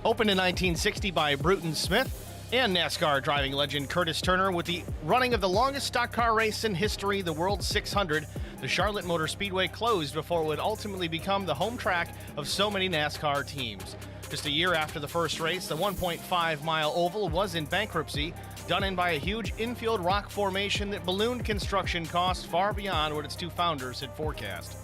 Opened in 1960 by Bruton Smith and NASCAR driving legend Curtis Turner, with the running of the longest stock car race in history, the World 600, the Charlotte Motor Speedway closed before it would ultimately become the home track of so many NASCAR teams. Just a year after the first race, the 1.5-mile oval was in bankruptcy, done in by a huge infield rock formation that ballooned construction costs far beyond what its two founders had forecast.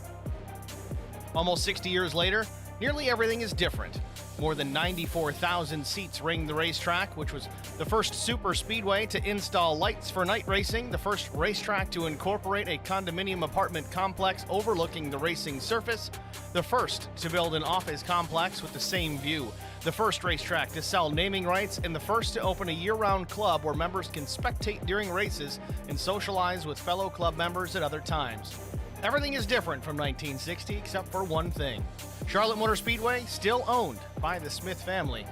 Almost 60 years later, nearly everything is different. More than 94,000 seats ring the racetrack, which was the first super speedway to install lights for night racing, the first racetrack to incorporate a condominium apartment complex overlooking the racing surface, the first to build an office complex with the same view, the first racetrack to sell naming rights, and the first to open a year-round club where members can spectate during races and socialize with fellow club members at other times. Everything is different from 1960 except for one thing. Charlotte Motor Speedway still owned by the Smith family.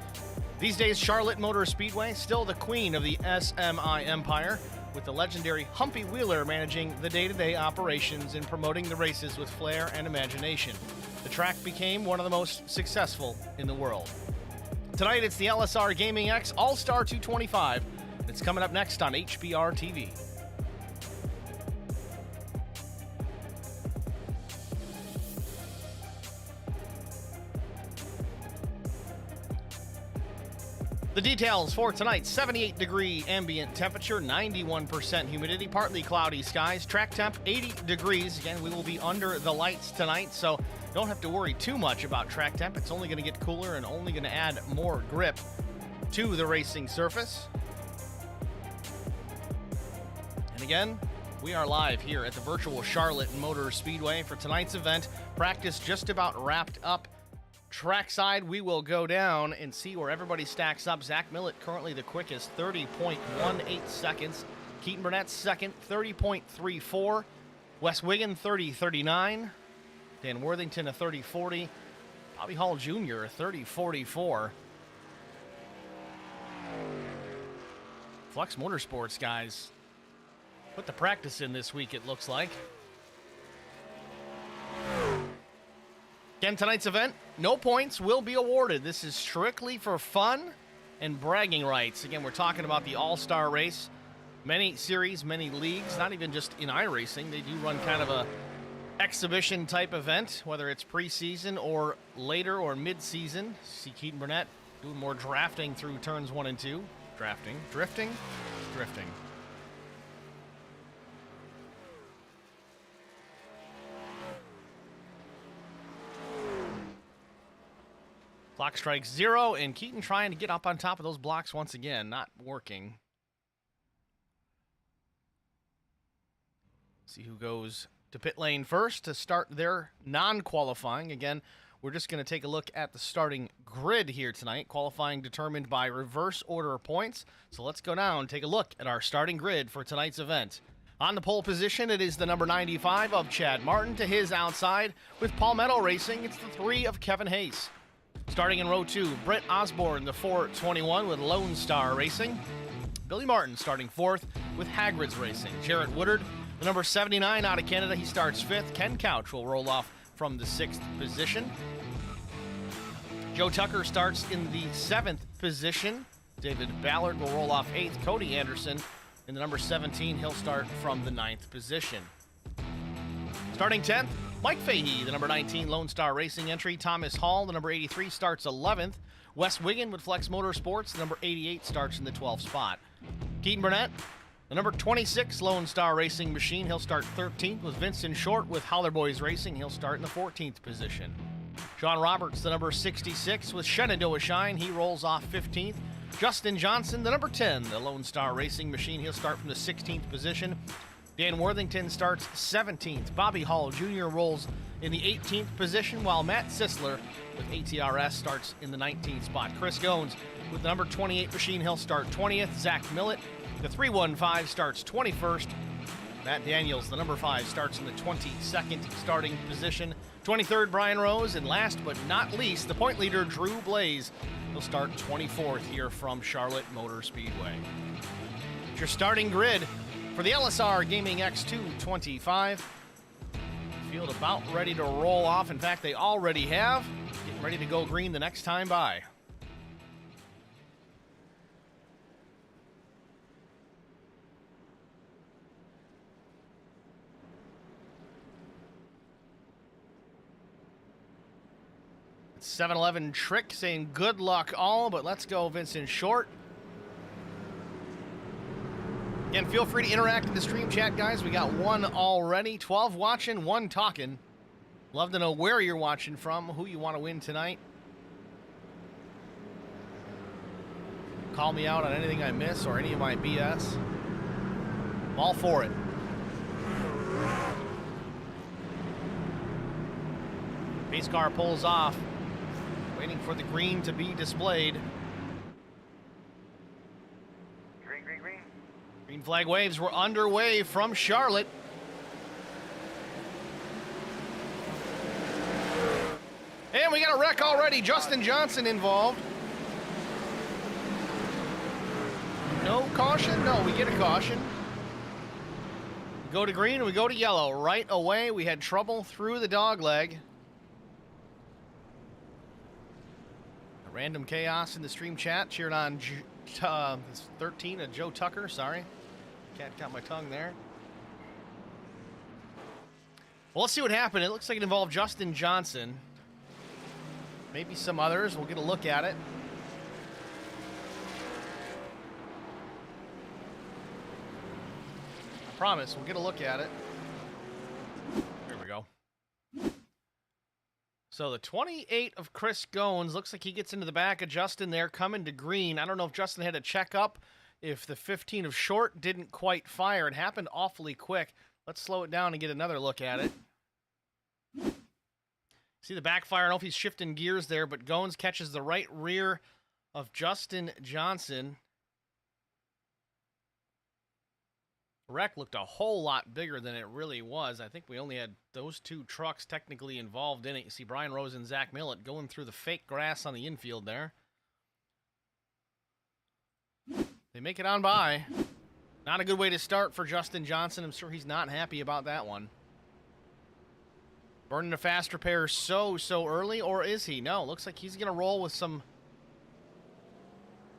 These days, Charlotte Motor Speedway still the queen of the SMI empire, with the legendary Humpy Wheeler managing the day-to-day operations and promoting the races with flair and imagination. The track became one of the most successful in the world. Tonight, it's the LSR Gaming X Allstar 225. It's coming up next on HBR TV. The details for tonight: 78-degree ambient temperature, 91% humidity, partly cloudy skies, track temp 80 degrees. Again, we will be under the lights tonight, so don't have to worry too much about track temp. It's only going to get cooler and only going to add more grip to the racing surface. And again, we are live here at the virtual Charlotte Motor Speedway for tonight's event. Practice just about wrapped up. Trackside, we will go down and see where everybody stacks up. Zach Millett currently the quickest, 30.18 seconds. Keaton Burnett second, 30.34. Wes Wiggin, 30.39. Dan Worthington, a 30.40. Bobby Hall Jr., a 30.44. Flex Motorsports guys put the practice in this week, it looks like. Again, tonight's event, no points will be awarded. This is strictly for fun and bragging rights. Again, we're talking about the All-Star race. Many series, many leagues, not even just in iRacing. They do run kind of a exhibition type event, whether it's preseason or later or mid-season. See Keaton Burnett doing more drafting through turns 1 and 2. Drifting. Clock strikes 0, and Keaton trying to get up on top of those blocks once again. Not working. See who goes to pit lane first to start their non-qualifying. Again, we're just going to take a look at the starting grid here tonight. Qualifying determined by reverse order points. So let's go down and take a look at our starting grid for tonight's event. On the pole position, it is the number 95 of Chad Martin. To his outside, with Palmetto Racing, it's the 3 of Kevin Hayes. Starting in row 2, Britt Osborne, the 421 with Lonestar Racing. Billy Martin starting 4th with Hagrid's Racing. Jarrett Woodard, the number 79 out of Canada, he starts 5th. Ken Couch will roll off from the 6th position. Joe Tucker starts in the 7th position. David Ballard will roll off 8th. Cody Anderson in the number 17, he'll start from the 9th position. Starting 10th, Mike Fahey, the number 19 Lone Star Racing entry. Thomas Hall, the number 83, starts 11th. Wes Wiggin with Flex Motorsports, the number 88, starts in the 12th spot. Keaton Burnett, the number 26 Lone Star Racing machine, he'll start 13th. With Vincent Short with Howler Boys Racing, he'll start in the 14th position. Sean Roberts, the number 66 with Shenandoah Shine, he rolls off 15th. Justin Johnson, the number 10, the Lone Star Racing machine, he'll start from the 16th position. Dan Worthington starts 17th. Bobby Hall Jr. rolls in the 18th position, while Matt Sisler with ATRS starts in the 19th spot. Chris Goins with the number 28 machine, he'll start 20th. Zach Millett, the 315, starts 21st. Matt Daniels, the number 5, starts in the 22nd starting position. 23rd, Brian Rose, and last but not least, the point leader, Drew Blaze. He'll start 24th here from Charlotte Motor Speedway. It's your starting grid for the LSR Gaming X 225. Field about ready to roll off. In fact, they already have. Getting ready to go green the next time by. 7-Eleven Trick saying good luck all, but let's go Vincent Short. Again, feel free to interact in the stream chat, guys. We got one already. 12 watching, 1 talking. Love to know where you're watching from, who you want to win tonight. Call me out on anything I miss or any of my BS. I'm all for it. Pace car pulls off, waiting for the green to be displayed. Green, green, green. Green flag waves were underway from Charlotte. And we got a wreck already. Justin Johnson involved. No caution? No, we get a caution. We go to green and we go to yellow. Right away, we had trouble through the dog leg. Random chaos in the stream chat. Cheering on 13, Joe Tucker. Sorry. Can't count my tongue there. Well, let's see what happened. It looks like it involved Justin Johnson. Maybe some others. We'll get a look at it. I promise, we'll get a look at it. Here we go. So the 28 of Chris Goins looks like he gets into the back of Justin there, coming to green. I don't know if Justin had to check up, if the 15 of Short didn't quite fire. It happened awfully quick. Let's slow it down and get another look at it. See the backfire. I don't know if he's shifting gears there, but Goins catches the right rear of Justin Johnson. The wreck looked a whole lot bigger than it really was. I think we only had those 2 trucks technically involved in it. You see Brian Rose and Zach Millett going through the fake grass on the infield there. They make it on by. Not a good way to start for Justin Johnson. I'm sure he's not happy about that one. Burning a fast repair so early, or is he? No, looks like he's going to roll with some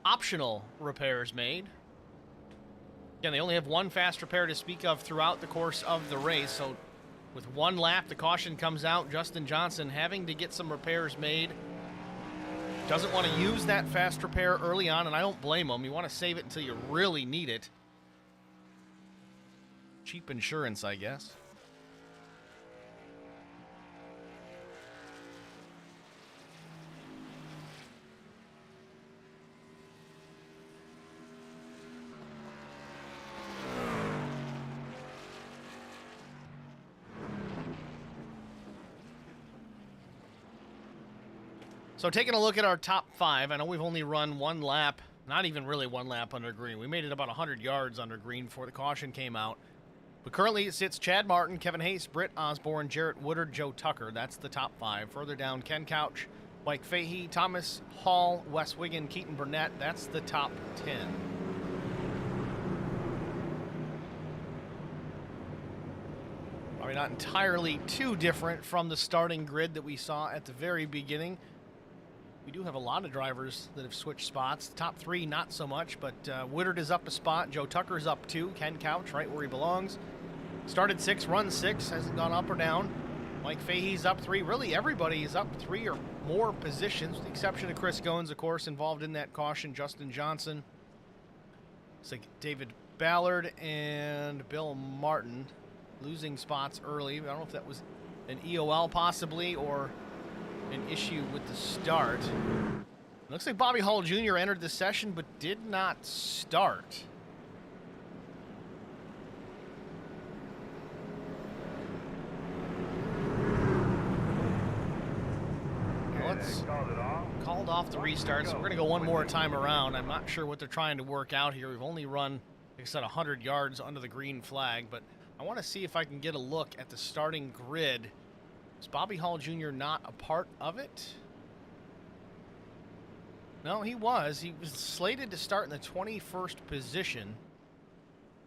optional repairs made. Again, they only have 1 fast repair to speak of throughout the course of the race, so with 1 lap, the caution comes out. Justin Johnson having to get some repairs made. Doesn't want to use that fast repair early on, and I don't blame him. You want to save it until you really need it. Cheap insurance, I guess. So taking a look at our top 5, I know we've only run 1 lap, not even really 1 lap under green. We made it about 100 yards under green before the caution came out. But currently it sits Chad Martin, Kevin Hayes, Britt Osborne, Jarrett Woodard, Joe Tucker. That's the top 5. Further down, Ken Couch, Mike Fahey, Thomas Hall, Wes Wiggin, Keaton Burnett. That's the top 10. Probably not entirely too different from the starting grid that we saw at the very beginning. We do have a lot of drivers that have switched spots. The top 3, not so much, but Woodard is up a spot. Joe Tucker's up 2. Ken Couch, right where he belongs. Started 6, run 6, hasn't gone up or down. Mike Fahey's up 3. Really, everybody is up 3 or more positions, with the exception of Chris Goins, of course, involved in that caution. Justin Johnson. It's like David Ballard and Bill Martin losing spots early. I don't know if that was an EOL possibly, or an issue with the start. Looks like Bobby Hall Jr. entered the session but did not start. Let's called off the restart, so we're going to go one more time around. I'm not sure what they're trying to work out here. We've only run, like I said, 100 yards under the green flag, but I want to see if I can get a look at the starting grid. Is Bobby Hall Jr. not a part of it? No, he was. He was slated to start in the 21st position.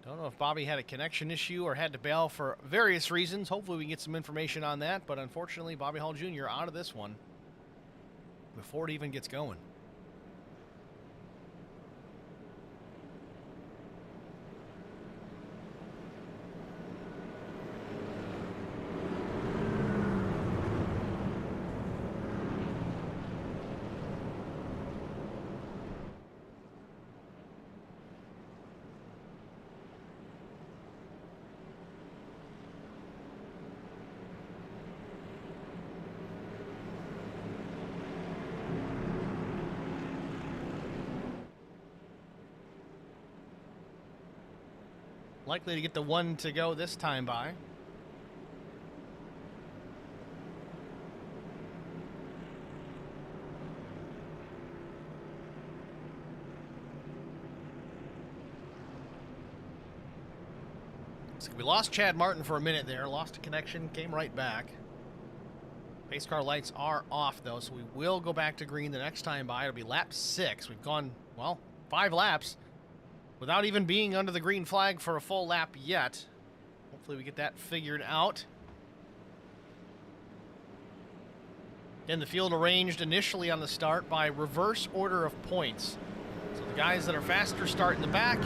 Don't know if Bobby had a connection issue or had to bail for various reasons. Hopefully we can get some information on that, but unfortunately Bobby Hall Jr. out of this one before it even gets going. Likely to get the one to go this time by. So we lost Chad Martin for a minute there, lost a connection, came right back. Pace car lights are off though, so we will go back to green the next time by. It'll be lap 6. We've gone, well, 5 laps without even being under the green flag for a full lap yet. Hopefully we get that figured out. Again, the field arranged initially on the start by reverse order of points. So the guys that are faster start in the back.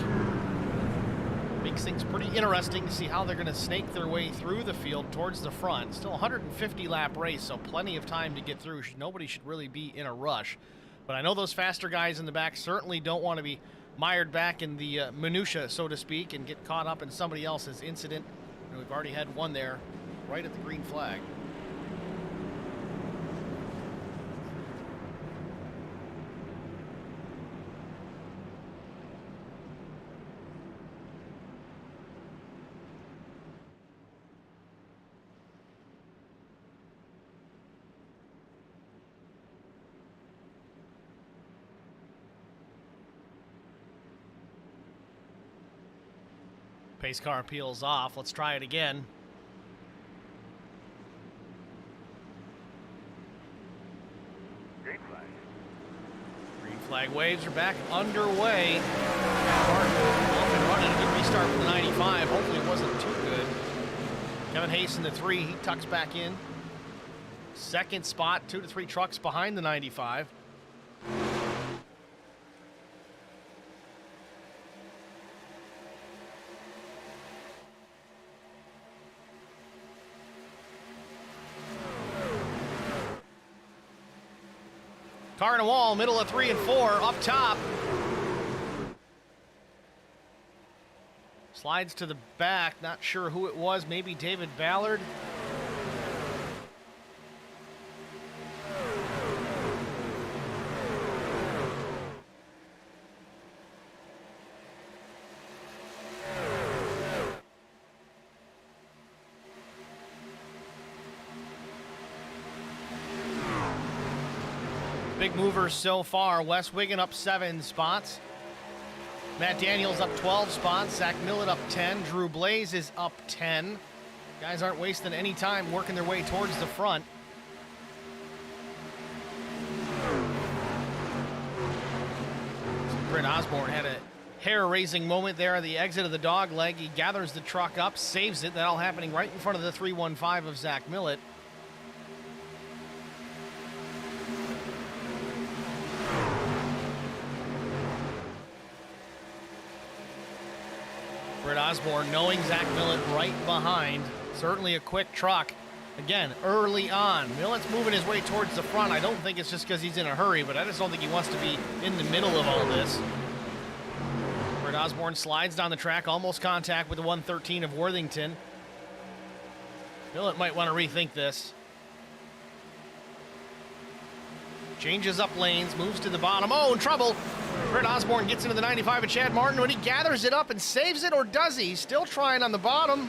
Makes things pretty interesting to see how they're going to snake their way through the field towards the front. Still a 150 lap race, so plenty of time to get through. Nobody should really be in a rush. But I know those faster guys in the back certainly don't want to be mired back in the minutia, so to speak, and get caught up in somebody else's incident. And we've already had one there right at the green flag. Pace car peels off. Let's try it again. Green flag. Green flag waves are back underway. Off and running. A good restart from the 95. Hopefully it wasn't too good. Kevin Hayes in the 3. He tucks back in. Second spot, 2 to 3 trucks behind the 95. Car in a wall, middle of 3 and 4, up top. Slides to the back, not sure who it was, maybe David Ballard. Big movers so far. Wes Wiggin up 7 spots. Matt Daniels up 12 spots. Zach Millett up 10. Drew Blaze is up 10. Guys aren't wasting any time working their way towards the front. Britt Osborne had a hair-raising moment there at the exit of the dog leg. He gathers the truck up, saves it. That all happening right in front of the 315 of Zach Millett. Britt Osborne knowing Zach Millett right behind. Certainly a quick truck. Again, early on. Millett's moving his way towards the front. I don't think it's just because he's in a hurry, but I just don't think he wants to be in the middle of all this. Britt Osborne slides down the track, almost contact with the 113 of Worthington. Millett might want to rethink this. Changes up lanes, moves to the bottom. Oh, in trouble. Britt Osborne gets into the 95 of Chad Martin, but he gathers it up and saves it, or does he? Still trying on the bottom.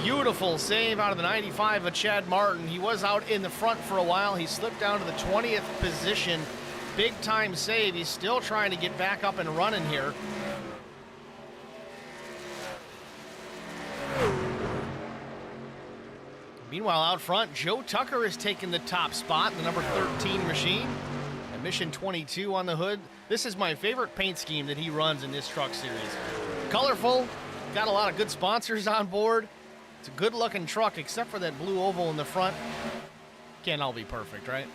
Beautiful save out of the 95 of Chad Martin. He was out in the front for a while. He slipped down to the 20th position. Big time save. He's still trying to get back up and running here. Meanwhile, out front, Joe Tucker has taken the top spot, the number 13 machine. Emission 22 on the hood. This is my favorite paint scheme that he runs in this truck series. Colorful, got a lot of good sponsors on board. It's a good-looking truck, except for that blue oval in the front. Can't all be perfect, right?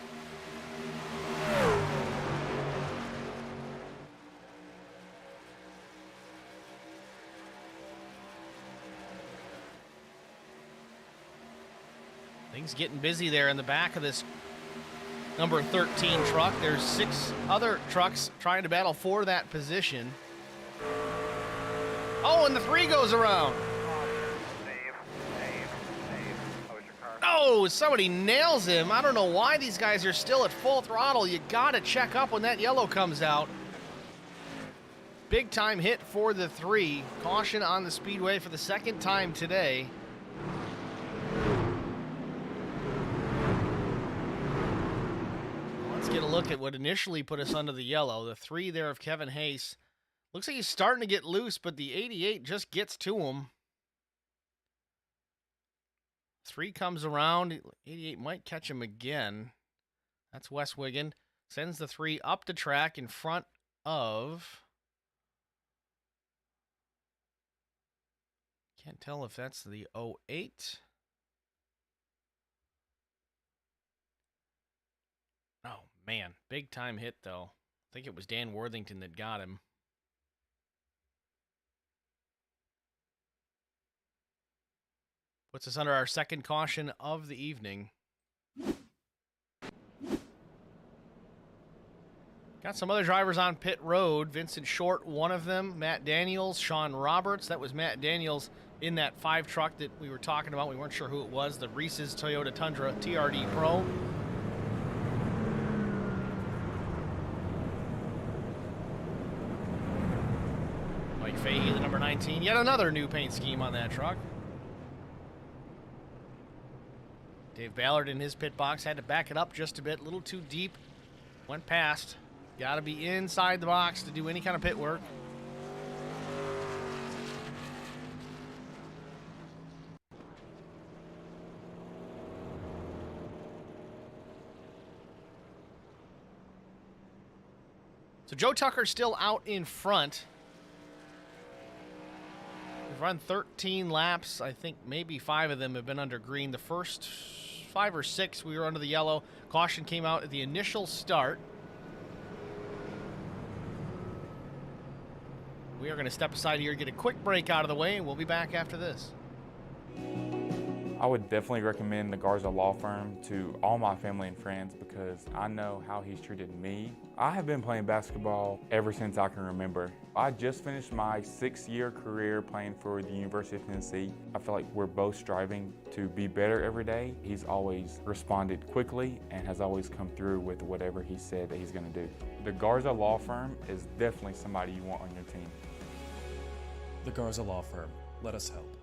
Things getting busy there in the back of this number 13 truck. There's 6 other trucks trying to battle for that position. Oh, and the 3 goes around. Save. How was your car? Oh, somebody nails him. I don't know why these guys are still at full throttle. You gotta check up when that yellow comes out. big time hit for the 3. Caution on the Speedway for the second time today. Let's get a look at what initially put us under the yellow. The 3 there of Kevin Hayes. Looks like he's starting to get loose, but the 88 just gets to him. 3 comes around. 88 might catch him again. That's Wes Wiggin. Sends the 3 up the track in front of... Can't tell if that's the 08. Oh, man. Big time hit, though. I think it was Dan Worthington that got him. Puts us under our second caution of the evening. Got some other drivers on pit road. Vincent Short, one of them. Matt Daniels, Sean Roberts. That was Matt Daniels in that 5 truck that we were talking about. We weren't sure who it was. The Reese's Toyota Tundra TRD Pro. Mike Fahey, the number 19. Yet another new paint scheme on that truck. Dave Ballard in his pit box had to back it up just a bit. A little too deep. Went past. Got to be inside the box to do any kind of pit work. So Joe Tucker's still out in front. We've run 13 laps. I think maybe 5 of them have been under green. The first 5 or 6 we were under the yellow. Caution came out at the initial start. We are going to step aside here, get a quick break out of the way, and we'll be back after this. I would definitely recommend the Garza Law Firm to all my family and friends because I know how he's treated me. I have been playing basketball ever since I can remember. I just finished my 6-year career playing for the University of Tennessee. I feel like we're both striving to be better every day. He's always responded quickly and has always come through with whatever he said that he's going to do. The Garza Law Firm is definitely somebody you want on your team. The Garza Law Firm. Let us help.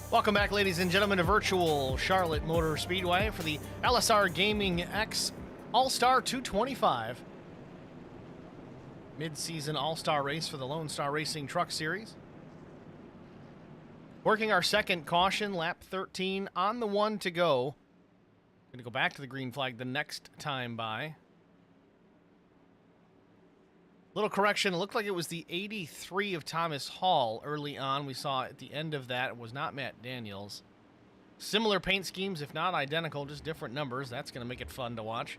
Welcome back, ladies and gentlemen, to virtual Charlotte Motor Speedway for the LSR Gaming X Allstar 225. Mid-season All-Star race for the Lonestar Racing Truck Series. Working our second caution, lap 13 on the 1 to go. Going to go back to the green flag the next time by. Little correction, it looked like it was the 83 of Thomas Hall early on. We saw at the end of that, it was not Matt Daniels. Similar paint schemes, if not identical, just different numbers. That's going to make it fun to watch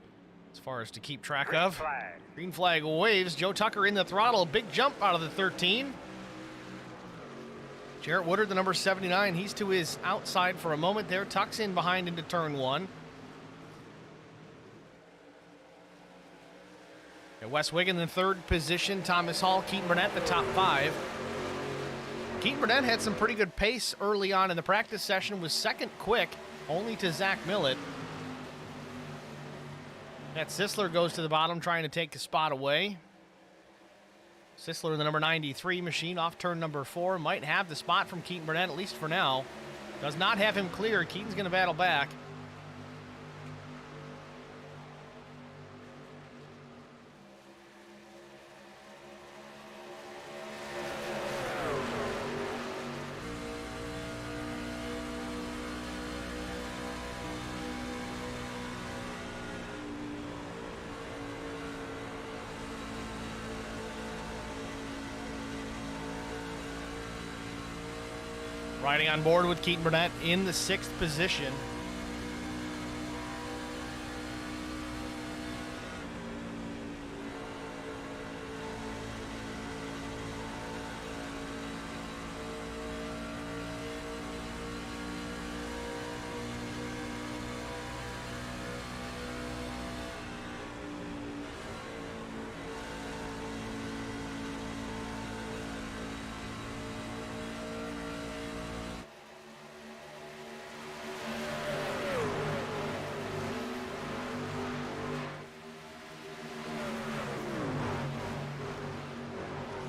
as far as to keep track of. Flag. Green flag waves. Joe Tucker in the throttle. Big jump out of the 13. Jarrett Woodard, the number 79, he's to his outside for a moment there. Tucks in behind into turn 1. Wes Wiggin in third position. Thomas Hall, Keaton Burnett, the top 5. Keaton Burnett had some pretty good pace early on in the practice session, was second quick, only to Zach Millett. Matt Sisler goes to the bottom, trying to take a spot away. Sisler, the number 93 machine, off turn number 4, might have the spot from Keaton Burnett, at least for now. Does not have him clear. Keaton's going to battle back. Riding on board with Keaton Burnett in the 6th position.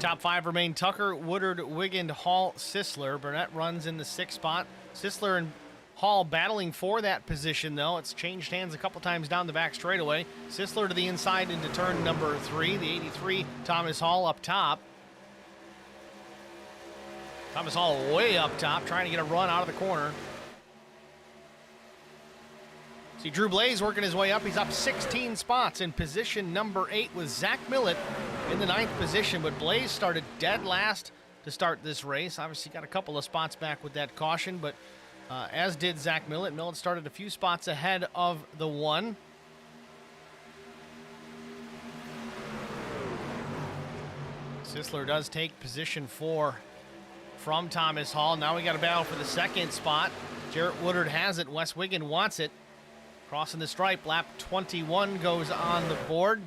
Top 5 remain Tucker, Woodard, Wiggin, Hall, Sisler. Burnett runs in the 6th spot. Sisler and Hall battling for that position, though. It's changed hands a couple times down the back straightaway. Sisler to the inside into turn number 3. The 83, Thomas Hall up top. Thomas Hall way up top, trying to get a run out of the corner. See Drew Blaze working his way up. He's up 16 spots in position number 8 with Zach Millett in the 9th position. But Blaze started dead last to start this race. Obviously got a couple of spots back with that caution, but as did Zach Millett. Millett started a few spots ahead of the 1. Sisler does take position 4 from Thomas Hall. Now we got a battle for the 2nd spot. Jarrett Woodard has it. Wes Wiggin wants it. Crossing the stripe, lap 21 goes on the board.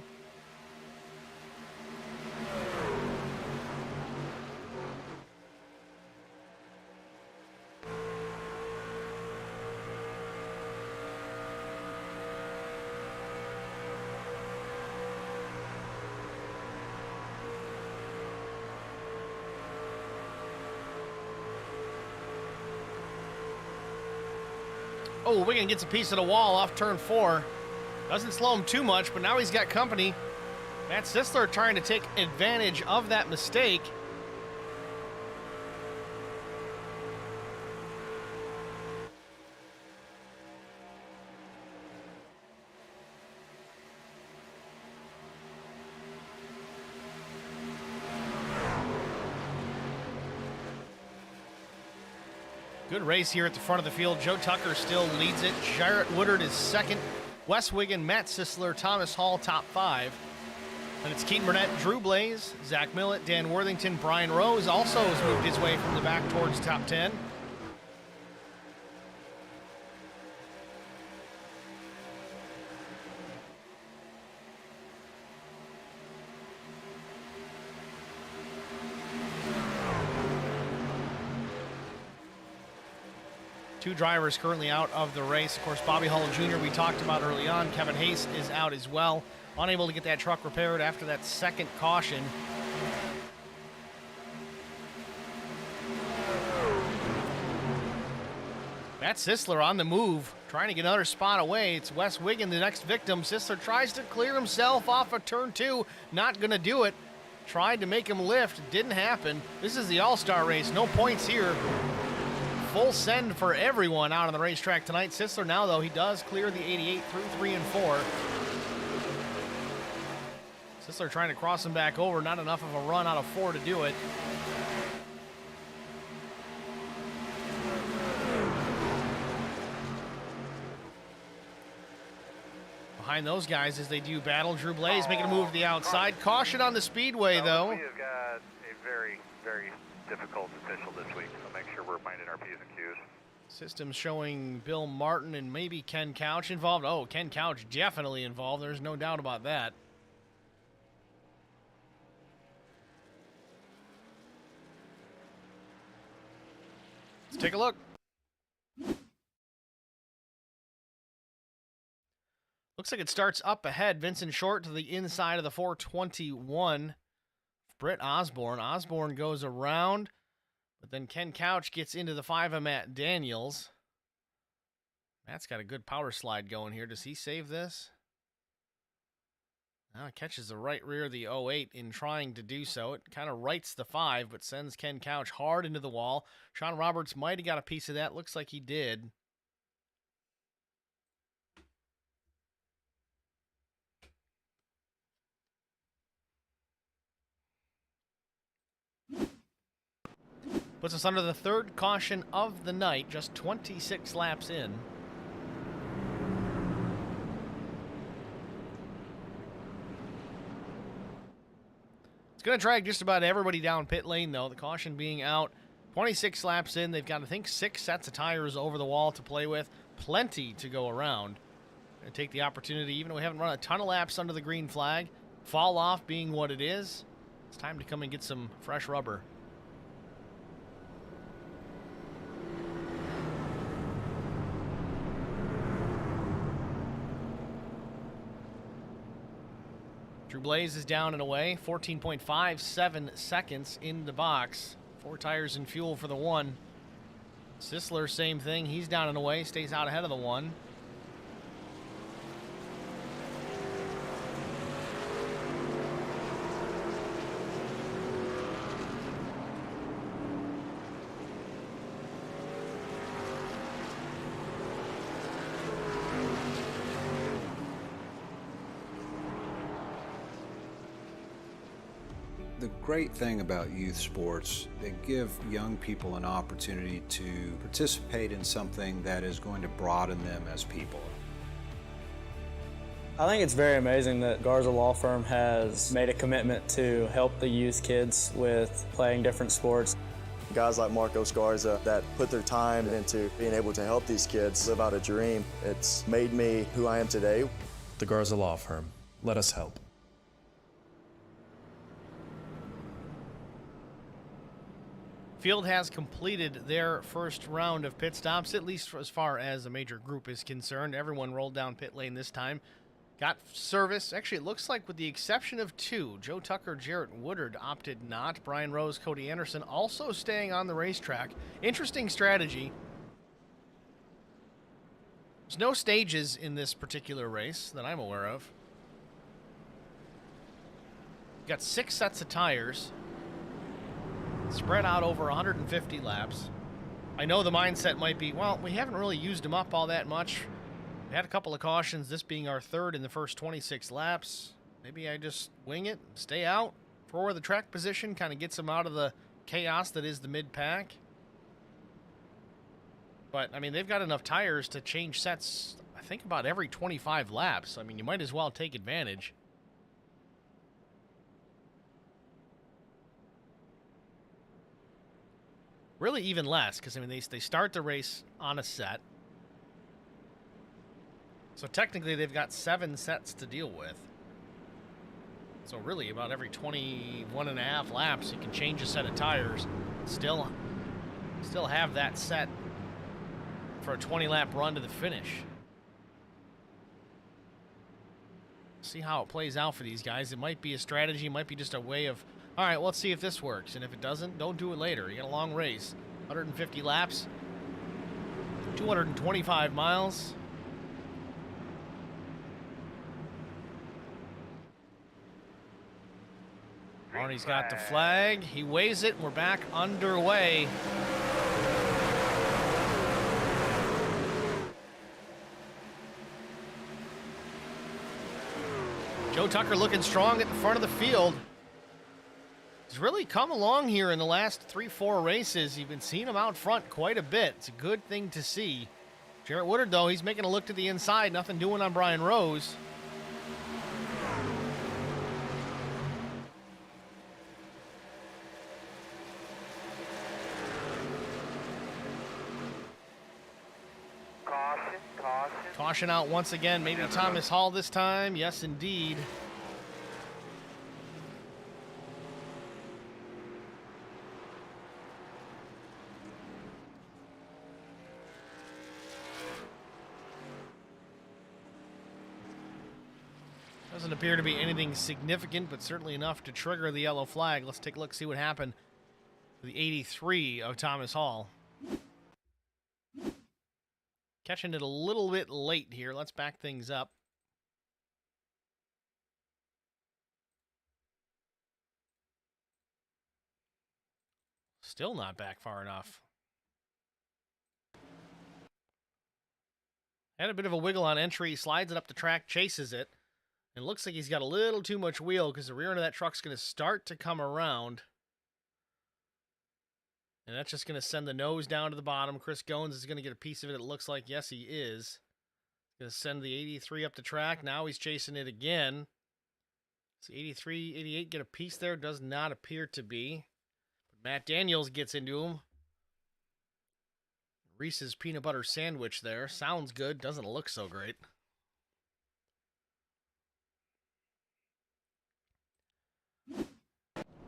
Oh, Wiggin gets a piece of the wall off turn 4. Doesn't slow him too much, but now he's got company. Matt Sisler trying to take advantage of that mistake. Good race here at the front of the field. Joe Tucker still leads it. Jarrett Woodard is 2nd. Wes Wiggin, Matt Sisler, Thomas Hall, top 5. And it's Keaton Burnett, Drew Blaze, Zach Millett, Dan Worthington, Brian Rose also has moved his way from the back towards top 10. Two drivers currently out of the race. Of course, Bobby Hull Jr. we talked about early on. Kevin Hayes is out as well. Unable to get that truck repaired after that 2nd caution. Matt Sisler on the move, trying to get another spot away. It's Wes Wiggin, the next victim. Sisler tries to clear himself off of turn 2. Not going to do it. Tried to make him lift. Didn't happen. This is the All-Star race. No points here. Full send for everyone out on the racetrack tonight. Sisler now, though, he does clear the 88 through 3 and 4. Sisler trying to cross him back over. Not enough of a run out of 4 to do it. Behind those guys as they do battle, Drew Blaze making a move to the outside. Caution on the Speedway, though. We have got a very, very difficult official this week, so make sure we're minding our P's and Q's. System showing Bill Martin and maybe Ken Couch involved. Oh, Ken Couch definitely involved. There's no doubt about that. Let's take a look. Looks like it starts up ahead. Vincent Short to the inside of the 421. Britt Osborne. Osborne goes around, but then Ken Couch gets into the 5 of Matt Daniels. Matt's got a good power slide going here. Does he save this? Now it catches the right rear of the 08 in trying to do so. It kind of rights the 5, but sends Ken Couch hard into the wall. Sean Roberts might have got a piece of that. Looks like he did. Puts us under the 3rd caution of the night, just 26 laps in. It's going to drag just about everybody down pit lane, though. The caution being out. 26 laps in. They've got, I think, 6 sets of tires over the wall to play with. Plenty to go around. Going to take the opportunity, even though we haven't run a ton of laps under the green flag. Fall off being what it is. It's time to come and get some fresh rubber. Drew Blaze is down and away. 14.57 seconds in the box. 4 tires and fuel for the 1. Sisler, same thing. He's down and away. Stays out ahead of the 1. The great thing about youth sports, they give young people an opportunity to participate in something that is going to broaden them as people. I think it's very amazing that Garza Law Firm has made a commitment to help the youth kids with playing different sports. Guys like Marcos Garza that put their time into being able to help these kids live out a dream. It's made me who I am today. The Garza Law Firm. Let us help. Field has completed their first round of pit stops, at least as far as the major group is concerned. Everyone rolled down pit lane this time. Got service. Actually, it looks like with the exception of 2, Joe Tucker, Jarrett Woodard opted not. Brian Rose, Cody Anderson also staying on the racetrack. Interesting strategy. There's no stages in this particular race that I'm aware of. Got 6 sets of tires. Spread out over 150 laps. I know the mindset might be, well, we haven't really used them up all that much. We had a couple of cautions, this being our 3rd in the first 26 laps. Maybe I just wing it, stay out for the track position, kind of gets them out of the chaos that is the mid-pack. But, I mean, they've got enough tires to change sets, I think, about every 25 laps. I mean, you might as well take advantage. Really even less, because, I mean, they start the race on a set. So technically they've got 7 sets to deal with. So really about every 21.5 laps you can change a set of tires. Still have that set for a 20-lap run to the finish. See how it plays out for these guys. It might be a strategy, it might be just a way of, all right, well, let's see if this works. And if it doesn't, don't do it later. You got a long race, 150 laps. 225 miles. Arnie's got the flag. He waves it, and we're back underway. Joe Tucker looking strong at the front of the field. He's really come along here in the last 3-4 races. You've been seeing him out front quite a bit. It's a good thing to see. Jarrett Woodard, though, he's making a look to the inside. Nothing doing on Brian Rose. Caution out once again. Maybe Thomas Hall this time. Yes, indeed. Doesn't appear to be anything significant, but certainly enough to trigger the yellow flag. Let's take a look, see what happened to the 83 of Thomas Hall. Catching it a little bit late here. Let's back things up. Still not back far enough. Had a bit of a wiggle on entry, slides it up the track, chases it. And looks like he's got a little too much wheel because the rear end of that truck's going to start to come around. And that's just going to send the nose down to the bottom. Chris Goins is going to get a piece of it. It looks like, yes, he is. Going to send the 83 up the track. Now he's chasing it again. So 83, 88 get a piece there. Does not appear to be. But Matt Daniels gets into him. Reese's peanut butter sandwich there. Sounds good. Doesn't look so great.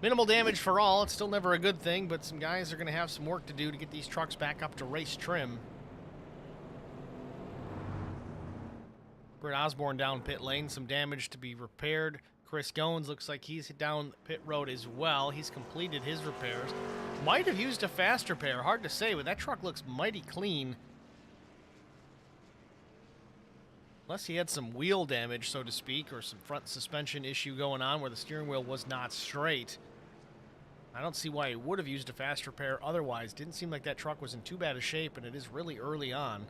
Minimal damage for all. It's still never a good thing, but some guys are going to have some work to do to get these trucks back up to race trim. Britt Osborne down pit lane. Some damage to be repaired. Chris Goins looks like he's down pit road as well. He's completed his repairs. Might have used a fast repair. Hard to say, but that truck looks mighty clean. Unless he had some wheel damage, so to speak, or some front suspension issue going on where the steering wheel was not straight. I don't see why he would have used a fast repair otherwise. Didn't seem like that truck was in too bad a shape, and it is really early on.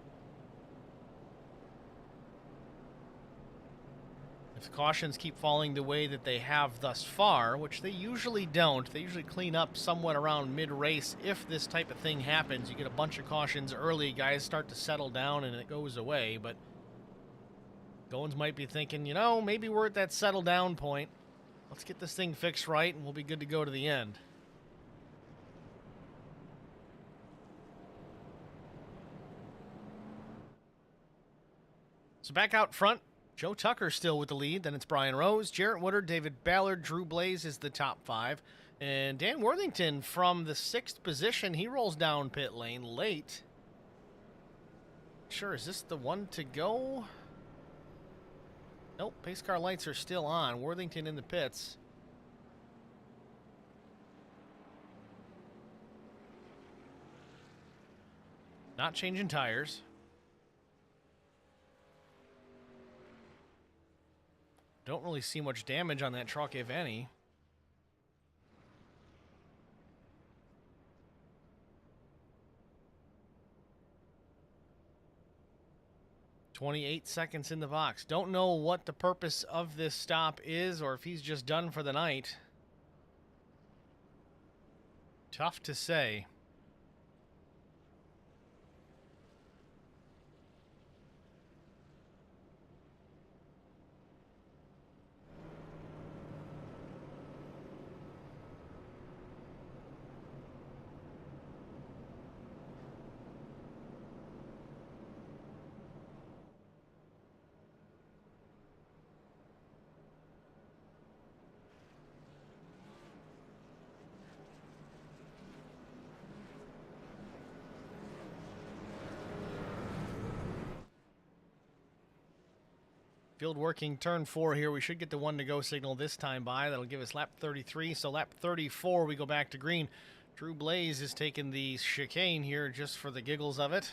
If the cautions keep falling the way that they have thus far, which they usually don't, they usually clean up somewhat around mid-race. If this type of thing happens, you get a bunch of cautions early, guys start to settle down, and it goes away, but Goins might be thinking, you know, maybe we're at that settle down point. Let's get this thing fixed right, and we'll be good to go to the end. So back out front, Joe Tucker still with the lead. Then it's Brian Rose, Jarrett Woodard, David Ballard, Drew Blaze is the top five. And Dan Worthington from the 6th position, he rolls down pit lane late. Sure, is this the one to go? Nope, pace car lights are still on. Worthington in the pits. Not changing tires. Don't really see much damage on that truck, if any. "28 seconds in the box." Don't know what the purpose of this stop is or if he's just done for the night. Tough to say. Field working turn 4 here. We should get the 1 to go signal this time by. That'll give us lap 33. So lap 34, we go back to green. Drew Blaze is taking the chicane here just for the giggles of it.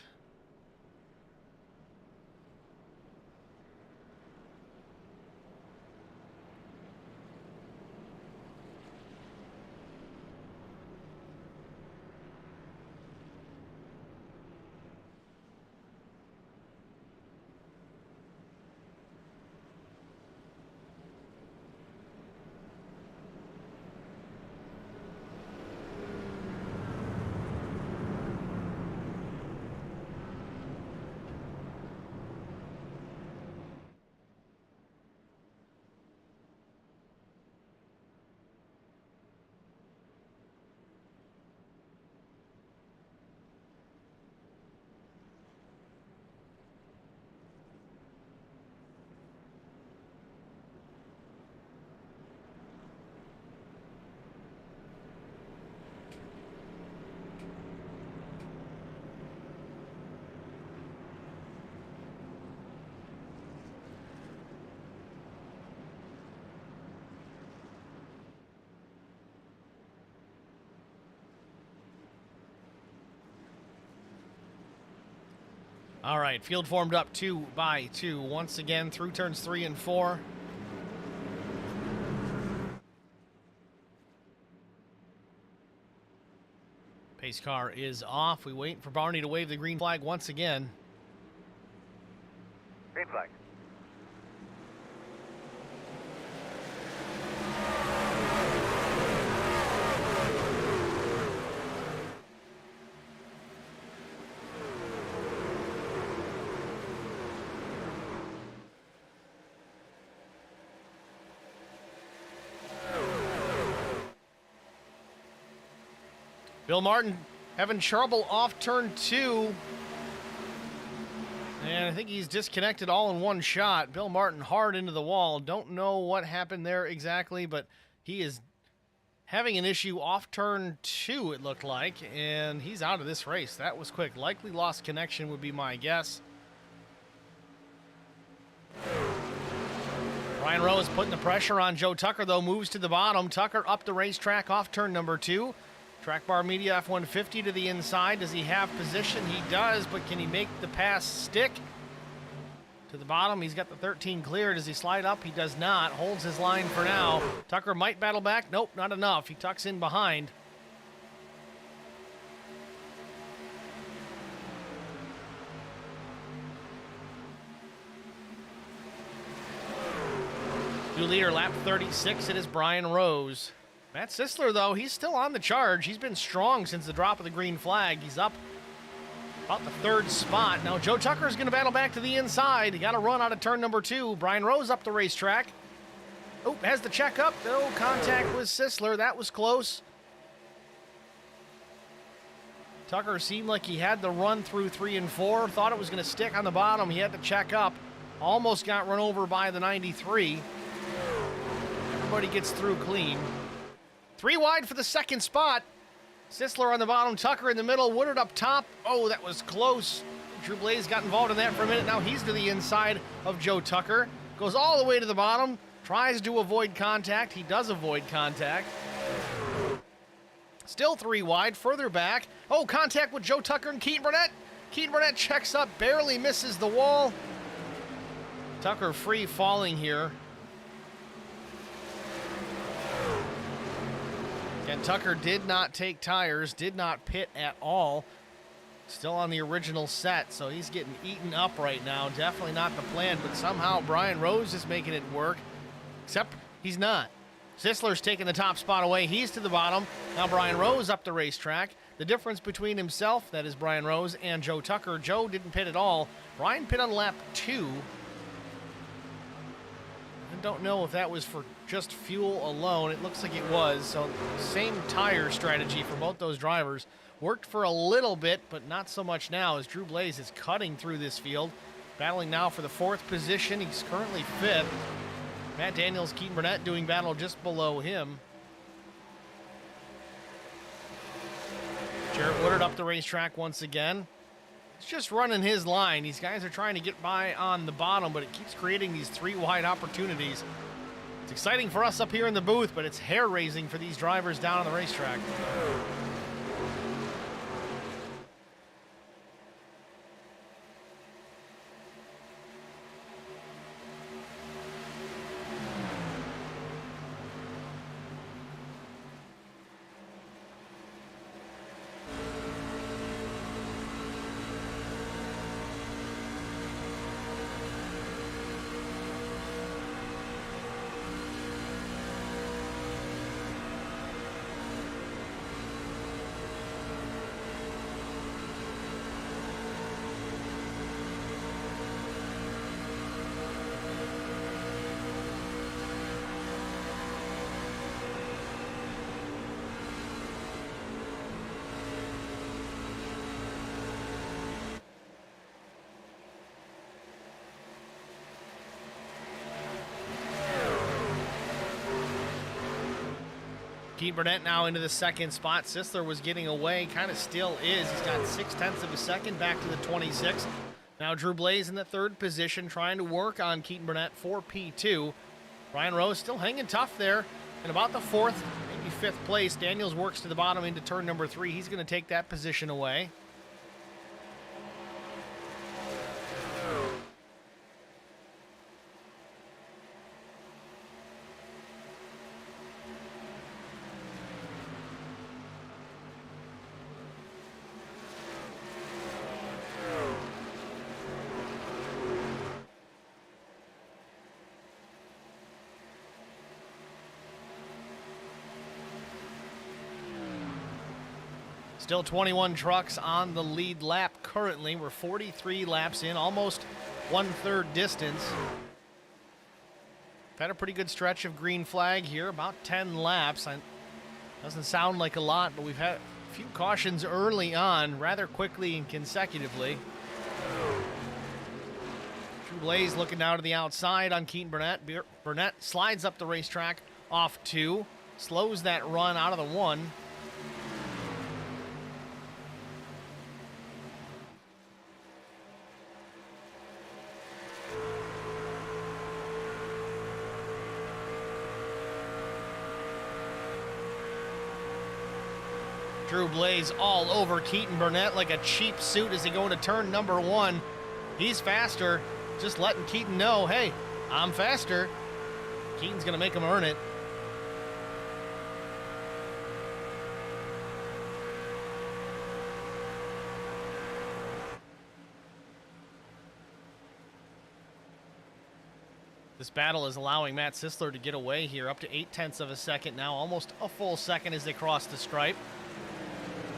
All right, field formed up 2 by 2 once again through turns 3 and 4. Pace car is off. We wait for Barney to wave the green flag once again. Green flag. Bill Martin having trouble off turn 2. And I think he's disconnected all in one shot. Bill Martin hard into the wall. Don't know what happened there exactly, but he is having an issue off turn 2, it looked like, and he's out of this race. That was quick. Likely lost connection would be my guess. Brian Rose putting the pressure on Joe Tucker, though, moves to the bottom. Tucker up the racetrack off turn number 2. Track Bar Media F-150 to the inside. Does he have position? He does, but can he make the pass stick? To the bottom, he's got the 13 clear. Does he slide up? He does not. Holds his line for now. Tucker might battle back. Nope, not enough. He tucks in behind. New leader, lap 36. It is Brian Rose. Matt Sisler, though, he's still on the charge. He's been strong since the drop of the green flag. He's up about the 3rd spot. Now, Joe Tucker is going to battle back to the inside. He got a run out of turn number 2. Brian Rose up the racetrack. Oh, has the check up. No contact with Sisler. That was close. Tucker seemed like he had the run through 3 and 4. Thought it was going to stick on the bottom. He had to check up. Almost got run over by the 93. Everybody gets through clean. 3 wide for the 2nd spot. Sisler on the bottom, Tucker in the middle, Woodard up top. Oh, that was close. Drew Blaze got involved in that for a minute. Now he's to the inside of Joe Tucker. Goes all the way to the bottom. Tries to avoid contact. He does avoid contact. Still 3 wide, further back. Oh, contact with Joe Tucker and Keaton Burnett. Keaton Burnett checks up, barely misses the wall. Tucker free falling here. And Tucker did not take tires, did not pit at all. Still on the original set, so he's getting eaten up right now. Definitely not the plan, but somehow Brian Rose is making it work, except he's not. Sisler's taking the top spot away. He's to the bottom. Now Brian Rose up the racetrack. The difference between himself, that is Brian Rose, and Joe Tucker. Joe didn't pit at all. Brian pit on lap 2. I don't know if that was for just fuel alone. It looks like it was. So same tire strategy for both those drivers. Worked for a little bit, but not so much now as Drew Blaze is cutting through this field. Battling now for the 4th position. He's currently 5th. Matt Daniels, Keaton Burnett doing battle just below him. Jarrett Woodard up the racetrack once again. He's just running his line. These guys are trying to get by on the bottom, but it keeps creating these 3 wide opportunities. It's exciting for us up here in the booth, but it's hair-raising for these drivers down on the racetrack. Keaton Burnett now into the 2nd spot. Sisler was getting away, kind of still is. He's got 0.6 of a second back to the 26. Now Drew Blaze in the 3rd position, trying to work on Keaton Burnett for P2. Brian Rose still hanging tough there. In about the 4th, maybe 5th place. Daniels works to the bottom into turn number 3. He's going to take that position away. Still 21 trucks on the lead lap currently. We're 43 laps in, almost 1/3 distance. We've had a pretty good stretch of green flag here, about 10 laps. Doesn't sound like a lot, but we've had a few cautions early on, rather quickly and consecutively. Drew Blaze looking now to the outside on Keaton Burnett. Burnett slides up the racetrack off 2, slows that run out of the 1. Drew Blaze all over Keaton Burnett like a cheap suit as they go into turn number 1. He's faster, just letting Keaton know, hey, I'm faster. Keaton's going to make him earn it. This battle is allowing Matt Sisler to get away here, up to 0.8 of a second now, almost a full second as they cross the stripe.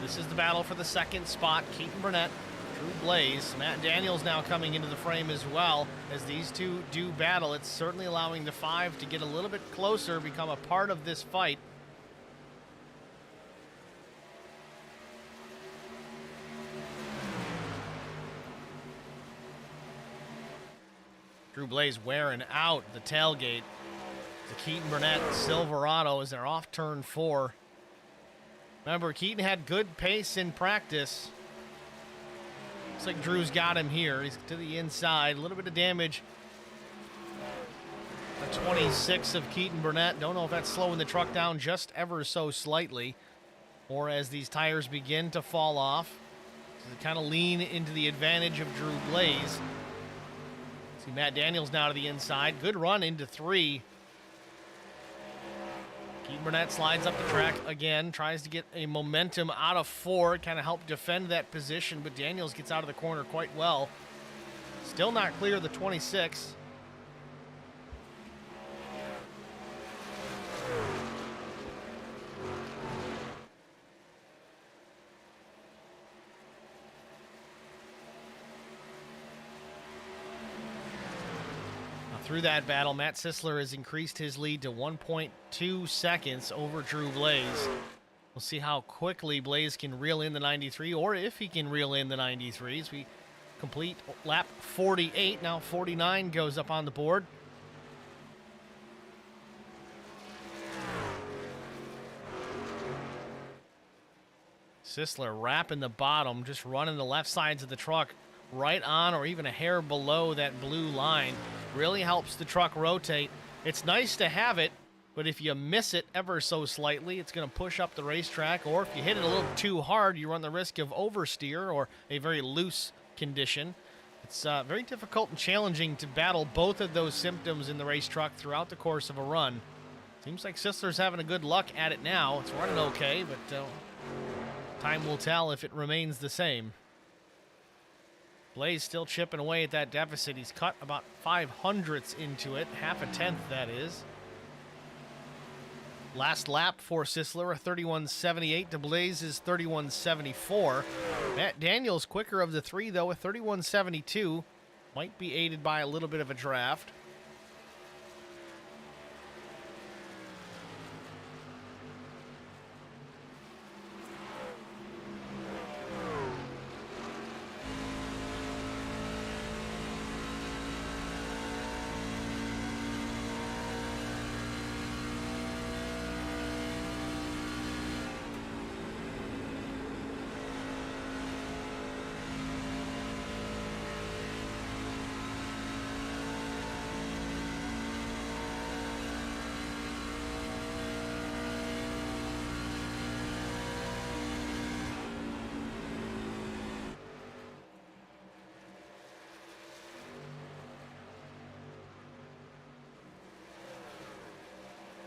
This is the battle for the second spot. Keaton Burnett, Drew Blaze. Matt Daniels now coming into the frame as well. As these two do battle, it's certainly allowing the 5 to get a little bit closer, become a part of this fight. Drew Blaze wearing out the tailgate. The Keaton Burnett Silverado as they're off turn 4. Remember, Keaton had good pace in practice. Looks like Drew's got him here. He's to the inside. A little bit of damage. The 26 of Keaton Burnett. Don't know if that's slowing the truck down just ever so slightly, or as these tires begin to fall off. So they kind of lean into the advantage of Drew Blaze. See Matt Daniels now to the inside. Good run into 3. Keaton Burnett slides up the track again, tries to get a momentum out of 4, kind of help defend that position, but Daniels gets out of the corner quite well. Still not clear of the 26. Through that battle, Matt Sisler has increased his lead to 1.2 seconds over Drew Blaze. We'll see how quickly Blaze can reel in the 93, or if he can reel in the 93 as we complete lap 48. Now 49 goes up on the board. Sisler wrapping the bottom, just running the left sides of the truck right on or even a hair below that blue line. Really helps the truck rotate. It's nice to have it, but if you miss it ever so slightly, it's going to push up the racetrack, or if you hit it a little too hard, you run the risk of oversteer or a very loose condition. It's very difficult and challenging to battle both of those symptoms in the race truck throughout the course of a run. Seems like Sisler's having a good luck at it now. It's running okay, but time will tell if it remains the same. Blaze still chipping away at that deficit. He's cut about 0.05 into it, 0.5 that is. Last lap for Sisler, a 31.78 to Blaze's 31.74. Matt Daniels quicker of the 3, though, a 31.72. Might be aided by a little bit of a draft.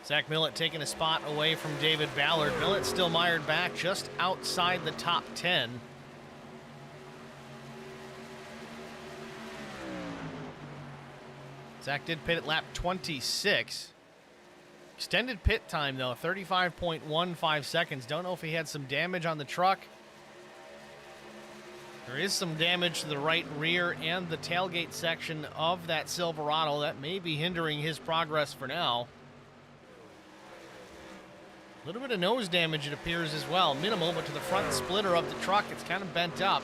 Zach Millett taking a spot away from David Ballard. Millett still mired back just outside the top 10. Zach did pit at lap 26. Extended pit time, though, 35.15 seconds. Don't know if he had some damage on the truck There is some damage to the right rear and the tailgate section of that Silverado that may be hindering his progress for now. A little bit of nose damage, it appears, as well. Minimal, but to the front splitter of the truck, it's kind of bent up.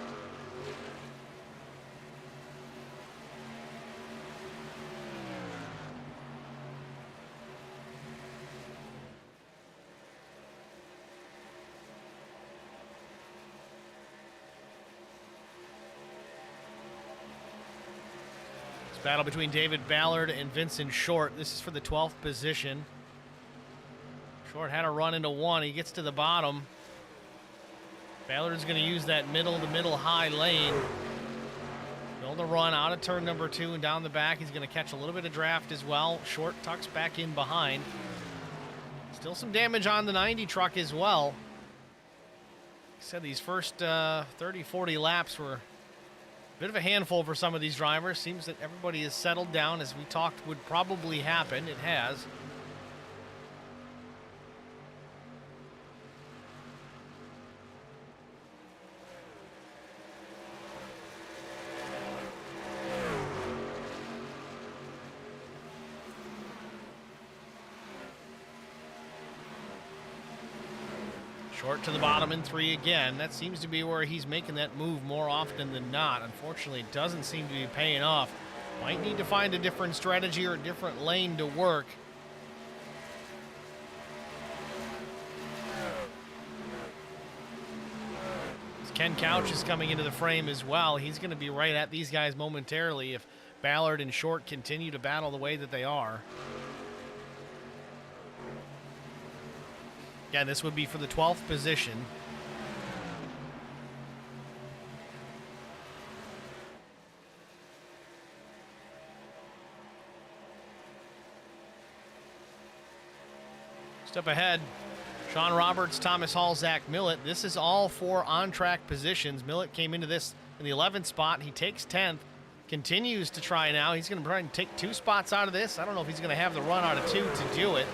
Battle between David Ballard and Vincent Short. This is for the 12th position. Short had a run into one. He gets to the bottom. Ballard's going to use that middle to middle high lane. Build a run out of turn number 2 and down the back. He's going to catch a little bit of draft as well. Short tucks back in behind. Still some damage on the 90 truck as well. Like I said, these first 30, 40 laps were bit of a handful for some of these drivers. Seems that everybody has settled down, as we talked would probably happen. It has. Short to the bottom in 3 again. That seems to be where he's making that move more often than not. Unfortunately, it doesn't seem to be paying off. Might need to find a different strategy or a different lane to work. Ken Couch is coming into the frame as well. He's going to be right at these guys momentarily if Ballard and Short continue to battle the way that they are. Again, this would be for the 12th position. Step ahead, Sean Roberts, Thomas Hall, Zach Millett. This is all 4 on-track positions. Millett came into this in the 11th spot. He takes 10th, continues to try now. He's going to try and take 2 spots out of this. I don't know if he's going to have the run out of 2 to do it.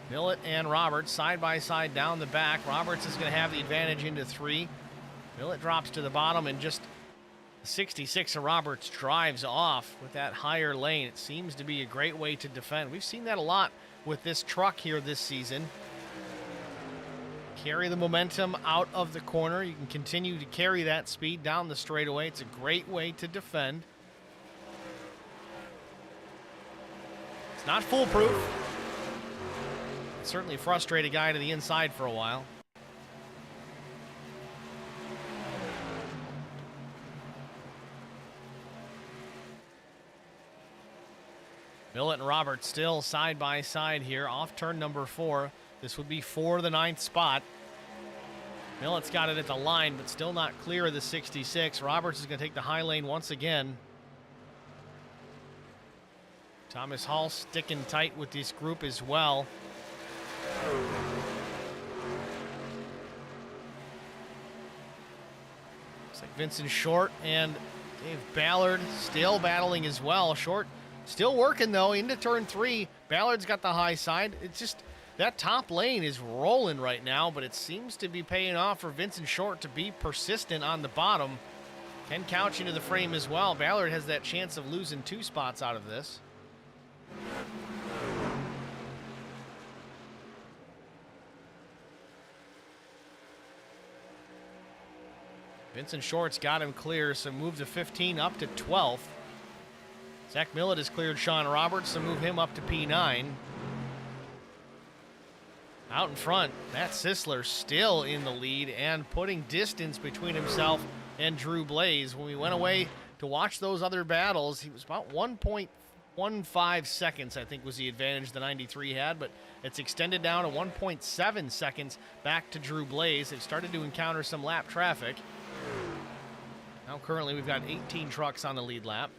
Millett and Roberts side by side down the back. Roberts is going to have the advantage into 3. Millett drops to the bottom, and just 66 of Roberts drives off with that higher lane. It seems to be a great way to defend. We've seen that a lot with this truck here this season. Carry the momentum out of the corner. You can continue to carry that speed down the straightaway. It's a great way to defend. It's not foolproof. Certainly frustrate a guy to the inside for a while. Millett and Roberts still side by side here off turn number 4. This would be for the 9th spot. Millett's got it at the line, but still not clear of the 66. Roberts is going to take the high lane once again. Thomas Hall sticking tight with this group as well. Looks like Vincent Short and Dave Ballard still battling as well. Short still working though into turn 3. Ballard's got the high side. It's just that top lane is rolling right now, but it seems to be paying off for Vincent Short to be persistent on the bottom. Ken Couch into the frame as well. Ballard has that chance of losing 2 spots out of this. Vincent Short's got him clear, so move to 15 up to 12th. Zach Millett has cleared Sean Roberts, so move him up to P9. Out in front, Matt Sisler still in the lead and putting distance between himself and Drew Blaze. When we went away to watch those other battles, he was about 1.15 seconds, I think, was the advantage the 93 had, but it's extended down to 1.7 seconds back to Drew Blaze. They've started to encounter some lap traffic. Now currently we've got 18 trucks on the lead lap.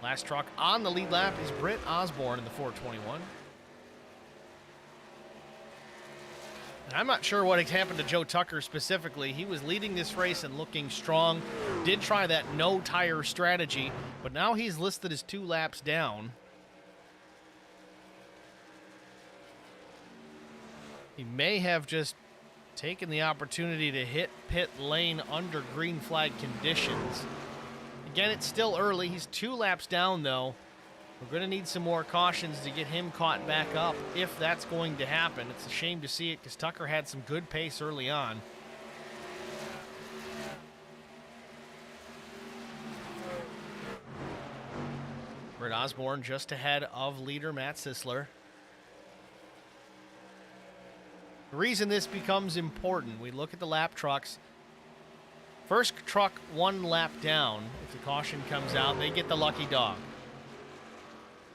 Last truck on the lead lap is Britt Osborne in the 421. And I'm not sure what happened to Joe Tucker specifically. He was leading this race and looking strong. Did try that no tire strategy, but now he's listed as 2 laps down. He may have just taking the opportunity to hit pit lane under green flag conditions. Again, it's still early. He's 2 laps down, though. We're going to need some more cautions to get him caught back up if that's going to happen. It's a shame to see it because Tucker had some good pace early on. Britt Osborne just ahead of leader Matt Sisler. The reason this becomes important, we look at the lap trucks. First truck 1 lap down, if the caution comes out, they get the lucky dog.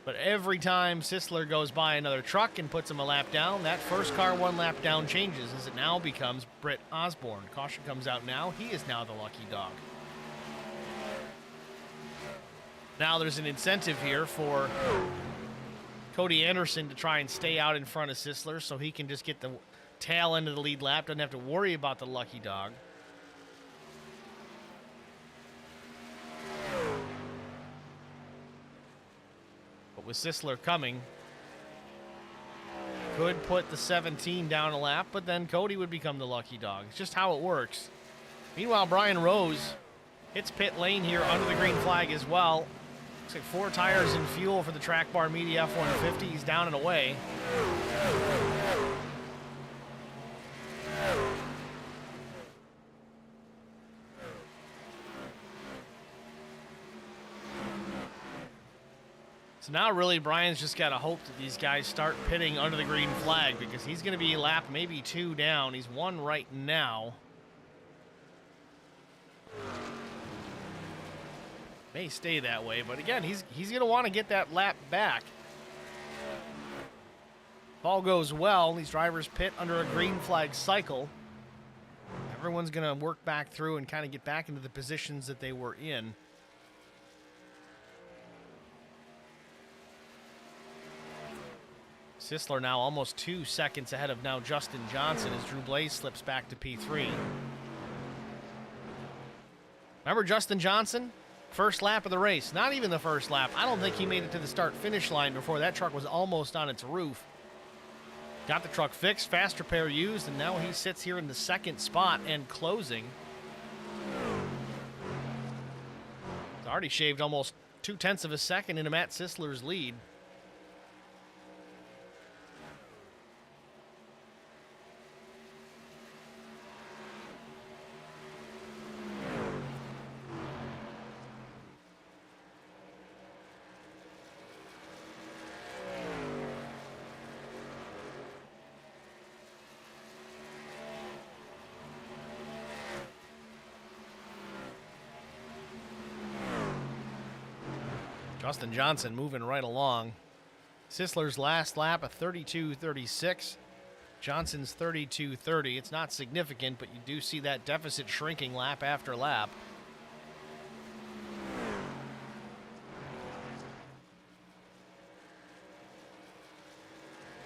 But every time Sisler goes by another truck and puts him a lap down, that first car 1 lap down changes as it now becomes Britt Osborne. Caution comes out now, he is now the lucky dog. Now there's an incentive here for Cody Anderson to try and stay out in front of Sisler so he can just get the tail end of the lead lap, doesn't have to worry about the lucky dog. But with Sisler coming, could put the 17 down a lap, but then Cody would become the lucky dog. It's just how it works. Meanwhile, Brian Rose hits pit lane here under the green flag as well. Looks like 4 tires and fuel for the Track Bar Media F-150. He's down and away. So now really Brian's just got to hope that these guys start pitting under the green flag because he's going to be lap maybe 2 down. He's 1 right now. May stay that way, but again, he's going to want to get that lap back. If all goes well, these drivers pit under a green flag cycle. Everyone's going to work back through and kind of get back into the positions that they were in. Sisler now almost 2 seconds ahead of now Justin Johnson as Drew Blaze slips back to P3. Remember Justin Johnson? First lap of the race. Not even the first lap. I don't think he made it to the start-finish line before that truck was almost on its roof. Got the truck fixed, fast repair used, and now he sits here in the 2nd spot and closing. He's already shaved almost 0.2 of a second into Matt Sisler's lead. Justin Johnson moving right along. Sisler's last lap, a 32.36. Johnson's 32.30. It's not significant, but you do see that deficit shrinking lap after lap.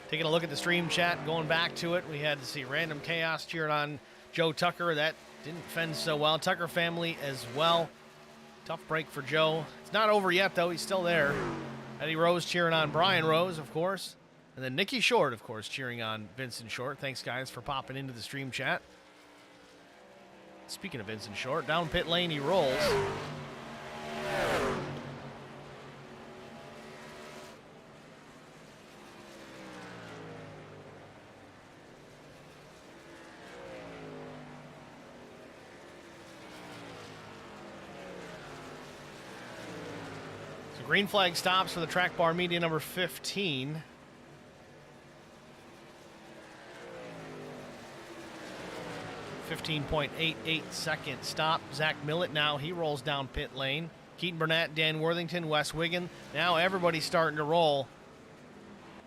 Taking a look at the stream chat, going back to it, we had to see Random Chaos cheering on Joe Tucker. That didn't fend so well. Tucker family as well. Tough break for Joe. It's not over yet, though. He's still there. Eddie Rose cheering on Brian Rose, of course. And then Nikki Short, of course, cheering on Vincent Short. Thanks, guys, for popping into the stream chat. Speaking of Vincent Short, down pit lane he rolls. Green flag stops for the Track Bar Media number 15. .88 second stop. Zach Millett now, he rolls down pit lane. Keaton Burnett, Dan Worthington, Wes Wiggin. Now everybody's starting to roll.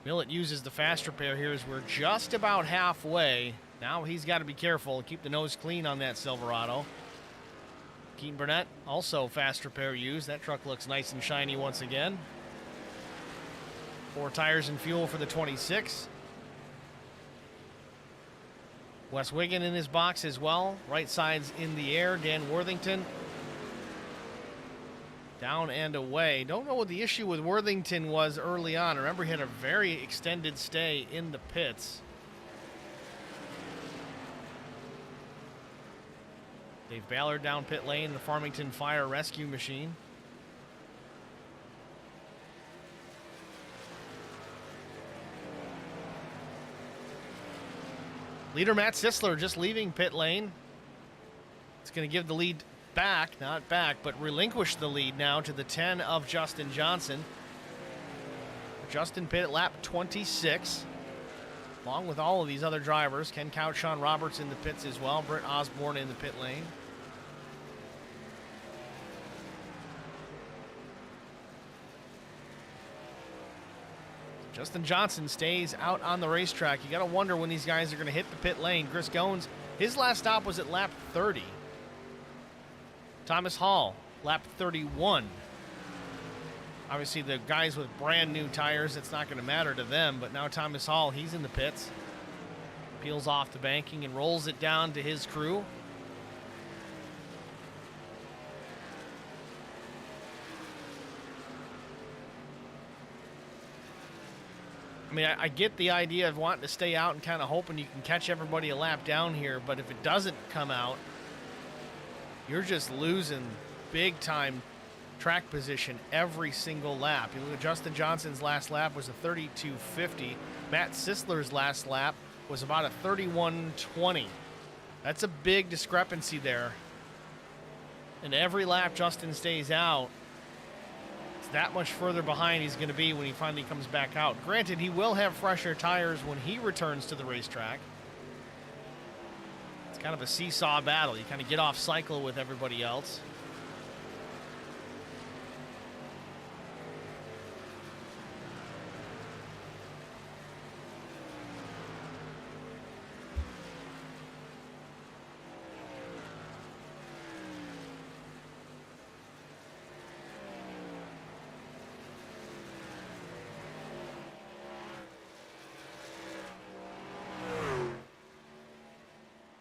Millett uses the fast repair here as we're just about halfway. Now he's got to be careful and keep the nose clean on that Silverado. Keaton Burnett, also fast repair used. That truck looks nice and shiny once again. 4 tires and fuel for the 26. Wes Wiggin in his box as well. Right side's in the air. Dan Worthington down and away. Don't know what the issue with Worthington was early on. Remember, he had a very extended stay in the pits. Dave Ballard down pit lane, the Farmington Fire Rescue Machine. Leader Matt Sisler just leaving pit lane. It's going to give the lead back, not back, but relinquish the lead now to the 10 of Justin Johnson. Justin pit at lap 26, along with all of these other drivers. Ken Couch, Sean Roberts in the pits as well. Britt Osborne in the pit lane. Justin Johnson stays out on the racetrack. You got to wonder when these guys are going to hit the pit lane. Chris Goins, his last stop was at lap 30. Thomas Hall, lap 31. Obviously, the guys with brand new tires, it's not going to matter to them. But now Thomas Hall, he's in the pits. Peels off the banking and rolls it down to his crew. I mean, I get the idea of wanting to stay out and kind of hoping you can catch everybody a lap down here, but if it doesn't come out, you're just losing big time track position every single lap. You look at Justin Johnson's last lap was a 32.50. Matt Sisler's last lap was about a 31.20. That's a big discrepancy there. And every lap Justin stays out, that much further behind he's going to be when he finally comes back out. Granted, he will have fresher tires when he returns to the racetrack. It's kind of a seesaw battle. You kind of get off cycle with everybody else.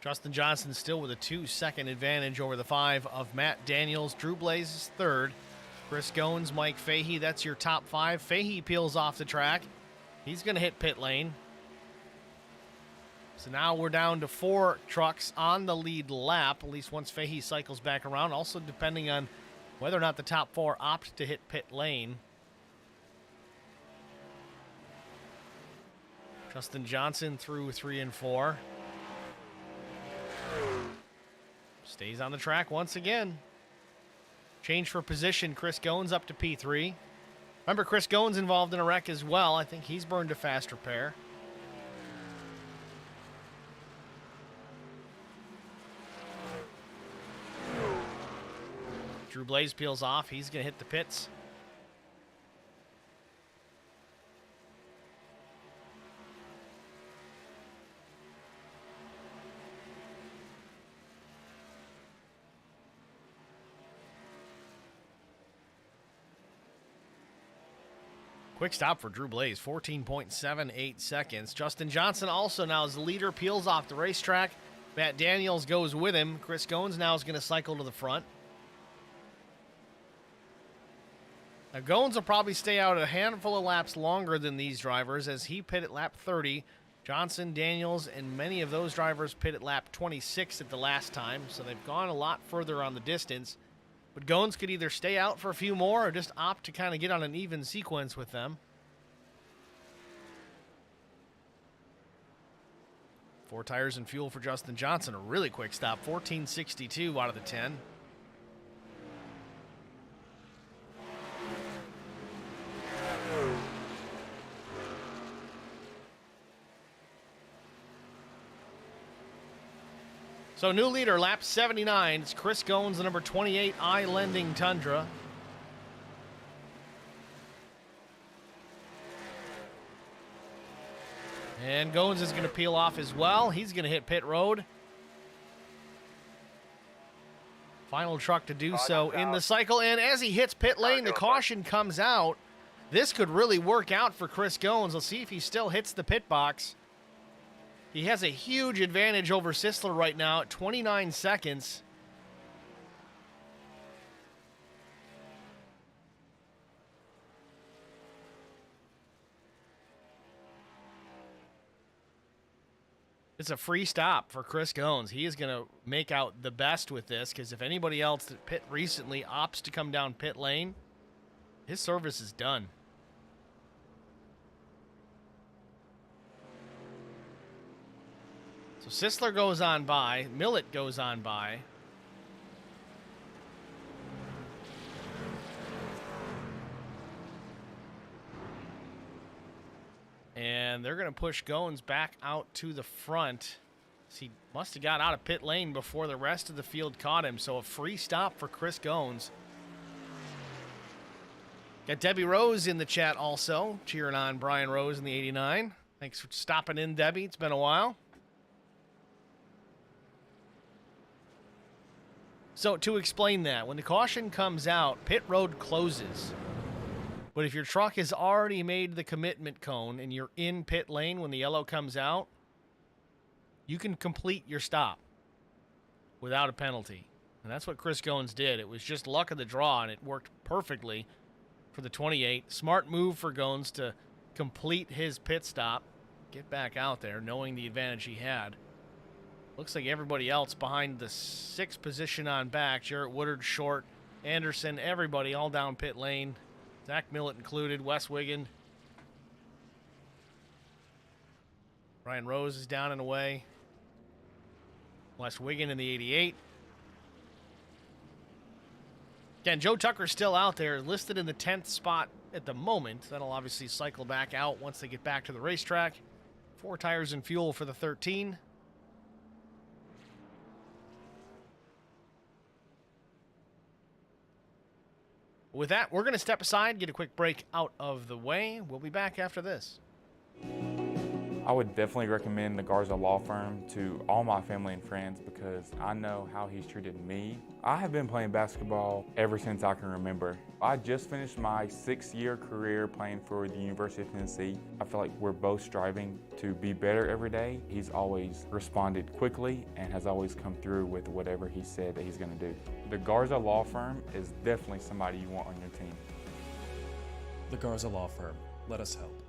Justin Johnson still with a 2-second advantage over the 5 of Matt Daniels. Drew Blaze is third. Chris Goins, Mike Fahey, that's your top 5. Fahey peels off the track. He's going to hit pit lane. So now we're down to 4 trucks on the lead lap, at least once Fahey cycles back around. Also depending on whether or not the top 4 opt to hit pit lane. Justin Johnson through 3 and 4. Stays on the track once again. Change for position. Chris Goins up to P3. Remember, Chris Goins involved in a wreck as well. I think he's burned a fast repair. Drew Blaze peels off. He's going to hit the pits. Quick stop for Drew Blaze, 14.78 seconds. Justin Johnson also now is the leader, peels off the racetrack. Matt Daniels goes with him. Chris Goins now is going to cycle to the front. Now, Goins will probably stay out a handful of laps longer than these drivers as he pit at lap 30. Johnson, Daniels, and many of those drivers pit at lap 26 at the last time, so they've gone a lot further on the distance. But Goins could either stay out for a few more or just opt to kind of get on an even sequence with them. 4 tires and fuel for Justin Johnson. A really quick stop. 14.62 out of the 10. So new leader, lap 79. It's Chris Goins, the number 28 I-Lending Tundra. And Goins is going to peel off as well. He's going to hit pit road. Final truck to do so in the cycle. And as he hits pit lane, the caution comes out. This could really work out for Chris Goins. Let's see if he still hits the pit box. He has a huge advantage over Sisler right now at 29 seconds. It's a free stop for Chris Goins. He is going to make out the best with this, because if anybody else that pit recently opts to come down pit lane, his service is done. So Sisler goes on by. Millett goes on by. And they're going to push Goins back out to the front. He must have got out of pit lane before the rest of the field caught him. So a free stop for Chris Goins. Got Debbie Rose in the chat also, cheering on Brian Rose in the 89. Thanks for stopping in, Debbie. It's been a while. So to explain that, when the caution comes out, pit road closes. But if your truck has already made the commitment cone and you're in pit lane when the yellow comes out, you can complete your stop without a penalty. And that's what Chris Goins did. It was just luck of the draw, and it worked perfectly for the 28. Smart move for Goins to complete his pit stop, get back out there, knowing the advantage he had. Looks like everybody else behind the 6th position on back, Jarrett Woodard, Short, Anderson, everybody all down pit lane. Zach Millett included, Wes Wiggin. Brian Rose is down and away. Wes Wiggin in the 88. Again, Joe Tucker's still out there, listed in the 10th spot at the moment. That'll obviously cycle back out once they get back to the racetrack. 4 tires and fuel for the 13. With that, we're going to step aside, get a quick break out of the way. We'll be back after this. I would definitely recommend the Garza Law Firm to all my family and friends because I know how he's treated me. I have been playing basketball ever since I can remember. I just finished my 6-year career playing for the University of Tennessee. I feel like we're both striving to be better every day. He's always responded quickly and has always come through with whatever he said that he's going to do. The Garza Law Firm is definitely somebody you want on your team. The Garza Law Firm. Let us help.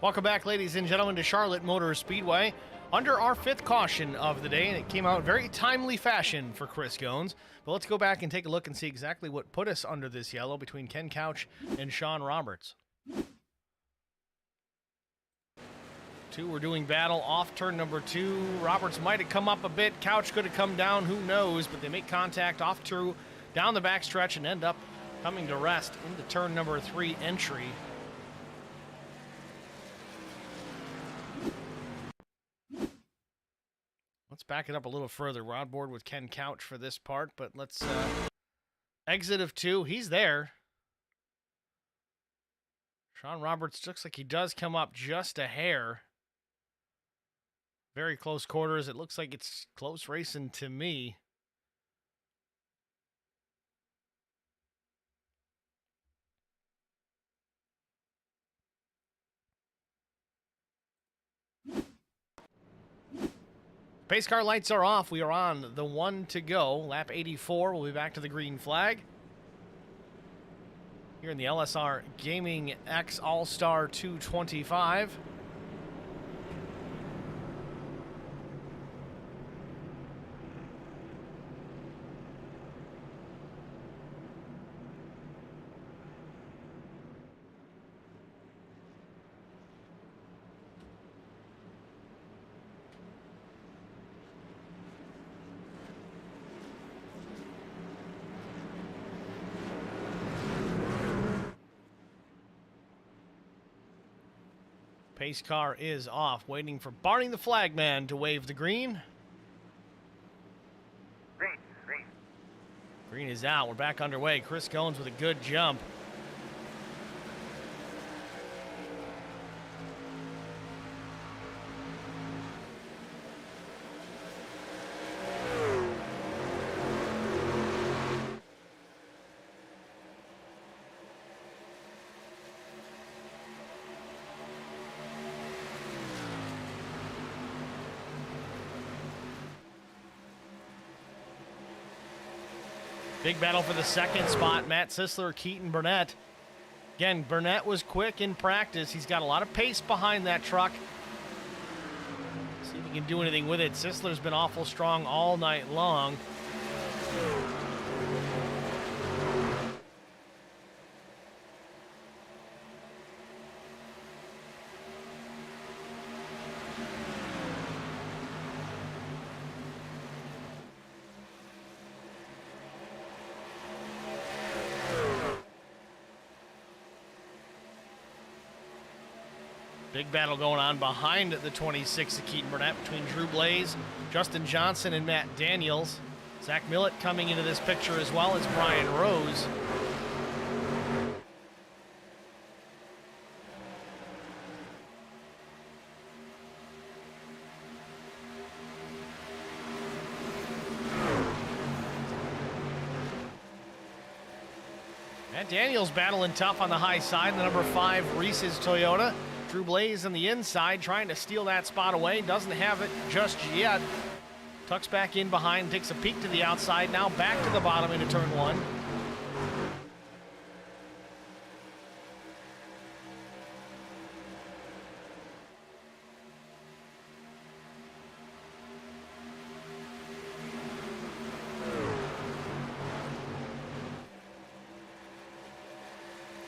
Welcome back, ladies and gentlemen, to Charlotte Motor Speedway. Under our 5th caution of the day, and it came out in very timely fashion for Chris Goins. But let's go back and take a look and see exactly what put us under this yellow between Ken Couch and Sean Roberts. 2 were doing battle off turn number 2. Roberts might have come up a bit. Couch could have come down, who knows, but they make contact off through down the backstretch and end up coming to rest into turn number 3 entry. Let's back it up a little further. We're on board with Ken Couch for this part, but let's exit of 2. He's there. Sean Roberts looks like he does come up just a hair. Very close quarters. It looks like it's close racing to me. Pace car lights are off. We are on the 1 to go. Lap 84. We'll be back to the green flag. Here in the LSR Gaming X Allstar 225. Pace car is off, waiting for Barney the Flagman to wave the green. Green, green. Green is out. We're back underway. Chris Goins with a good jump. Big battle for the second spot. Matt Sisler, Keaton Burnett. Again, Burnett was quick in practice. He's got a lot of pace behind that truck. See if he can do anything with it. Sisler's been awful strong all night long. Big battle going on behind the 26 of Keaton Burnett between Drew Blaze, Justin Johnson, and Matt Daniels. Zach Millett coming into this picture as well as Brian Rose. Matt Daniels battling tough on the high side, the number 5 Reese's Toyota. Drew Blaze on the inside trying to steal that spot away. Doesn't have it just yet. Tucks back in behind, takes a peek to the outside. Now back to the bottom into turn 1.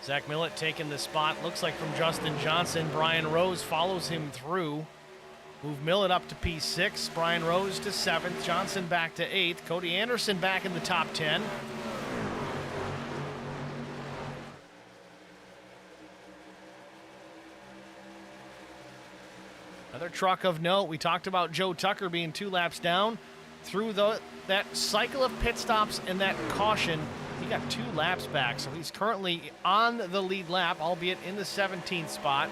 Zach Millett taking the spot, looks like from Justin Johnson. Brian Rose follows him through. Move Millett up to P6, Brian Rose to 7th, Johnson back to 8th, Cody Anderson back in the top 10. Another truck of note, we talked about Joe Tucker being 2 laps down. Through that cycle of pit stops and that caution, he got 2 laps back, so he's currently on the lead lap, albeit in the 17th spot.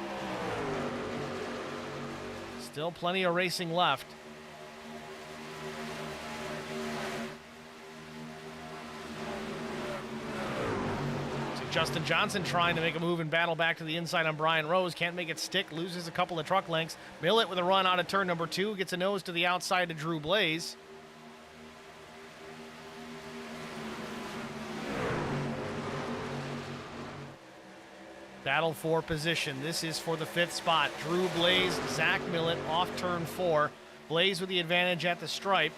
Still plenty of racing left. So Justin Johnson trying to make a move and battle back to the inside on Brian Rose. Can't make it stick, loses a couple of truck lengths. Millett with a run out of turn number 2, gets a nose to the outside to Drew Blaze. Battle for position. This is for the 5th spot. Drew Blaze, Zach Millett off turn 4. Blaze with the advantage at the stripe.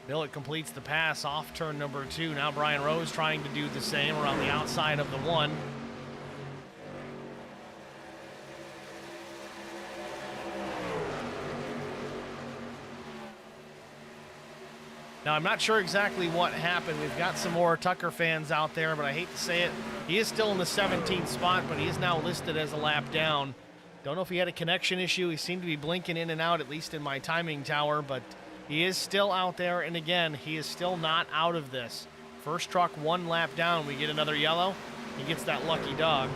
Millett completes the pass off turn number 2. Now Brian Rose trying to do the same around the outside of the 1. Now, I'm not sure exactly what happened. We've got some more Tucker fans out there, but I hate to say it. He is still in the 17th spot, but he is now listed as a lap down. Don't know if he had a connection issue. He seemed to be blinking in and out, at least in my timing tower, but he is still out there. And again, he is still not out of this. First truck 1 lap down. We get another yellow. He gets that lucky dog.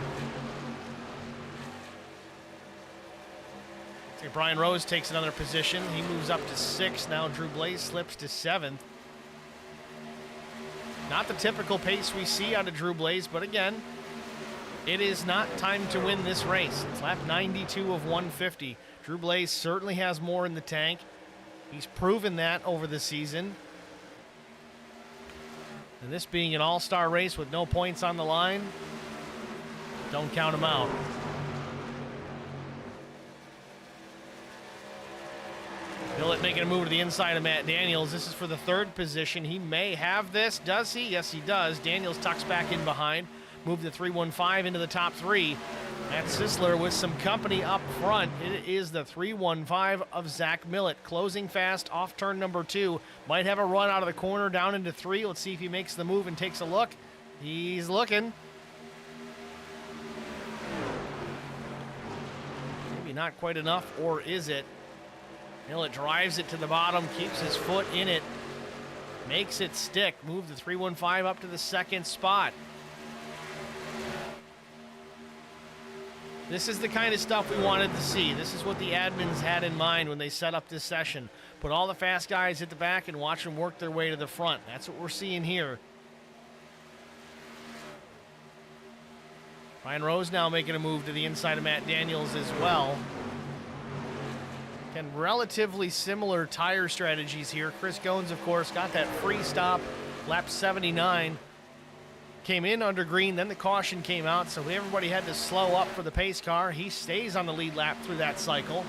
Okay, Brian Rose takes another position. He moves up to 6th. Now Drew Blaze slips to 7th. Not the typical pace we see out of Drew Blaze, but again, it is not time to win this race. It's lap 92 of 150. Drew Blaze certainly has more in the tank. He's proven that over the season. And this being an all-star race with no points on the line, don't count him out. Millett making a move to the inside of Matt Daniels. This is for the 3rd position. He may have this. Does he? Yes, he does. Daniels tucks back in behind. Move the 315 into the top 3. Matt Sisler with some company up front. It is the 315 of Zach Millett. Closing fast off turn number 2. Might have a run out of the corner down into 3. Let's see if he makes the move and takes a look. He's looking. Maybe not quite enough, or is it? Millett drives it to the bottom, keeps his foot in it, makes it stick. Move the 315 up to the 2nd spot. This is the kind of stuff we wanted to see. This is what the admins had in mind when they set up this session. Put all the fast guys at the back and watch them work their way to the front. That's what we're seeing here. Ryan Rose now making a move to the inside of Matt Daniels as well. And relatively similar tire strategies here. Chris Goins, of course, got that free stop, lap 79. Came in under green, then the caution came out, so everybody had to slow up for the pace car. He stays on the lead lap through that cycle.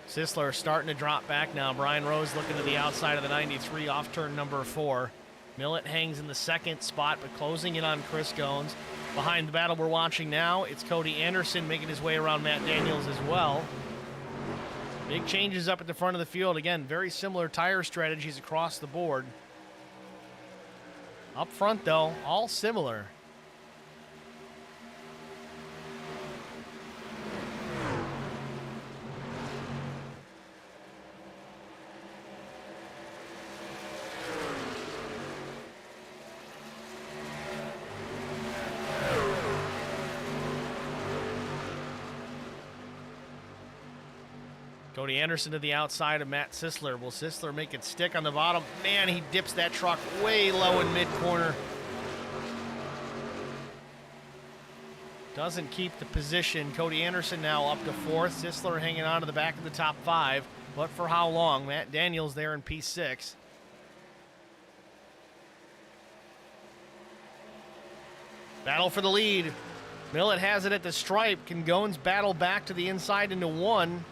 Sisler starting to drop back now. Brian Rose looking to the outside of the 93 off turn number 4. Millett hangs in the 2nd spot, but closing in on Chris Goins. Behind the battle we're watching now, it's Cody Anderson making his way around Matt Daniels as well. Big changes up at the front of the field. Again, very similar tire strategies across the board. Up front, though, all similar. Cody Anderson to the outside of Matt Sisler. Will Sisler make it stick on the bottom? Man, he dips that truck way low in mid-corner. Doesn't keep the position. Cody Anderson now up to 4th. Sisler hanging on to the back of the top 5. But for how long? Matt Daniels there in P6. Battle for the lead. Millett has it at the stripe. Can Goins battle back to the inside into 1?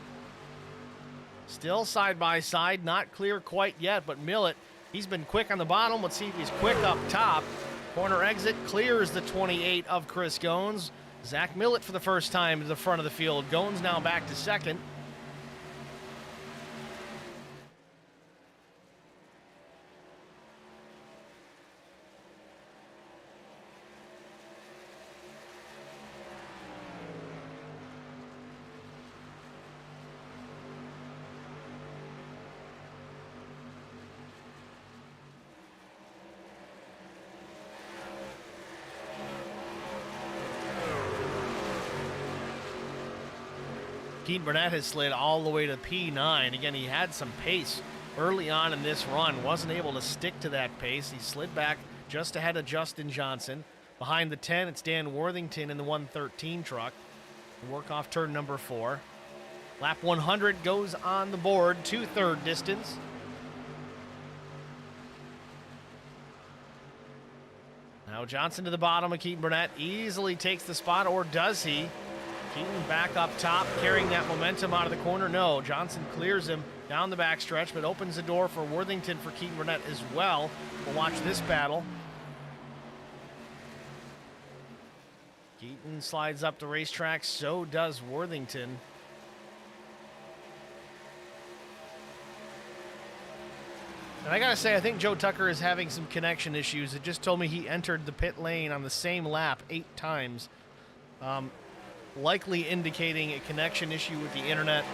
Still side by side, not clear quite yet, but Millett, he's been quick on the bottom. Let's see if he's quick up top. Corner exit clears the 28 of Chris Goins. Zach Millett for the first time to the front of the field. Goins now back to 2nd. Keaton Burnett has slid all the way to P9. Again, he had some pace early on in this run. Wasn't able to stick to that pace. He slid back just ahead of Justin Johnson. Behind the 10, it's Dan Worthington in the 113 truck. Work off turn number 4. Lap 100 goes on the board to 3rd distance. Now Johnson to the bottom of Keaton Burnett. Easily takes the spot, or does he? Keaton back up top, carrying that momentum out of the corner. No, Johnson clears him down the backstretch, but opens the door for Worthington for Keaton Burnett as well. We'll watch this battle. Keaton slides up the racetrack, so does Worthington. And I gotta say, I think Joe Tucker is having some connection issues. It just told me he entered the pit lane on the same lap 8 times. likely indicating a connection issue with the internet.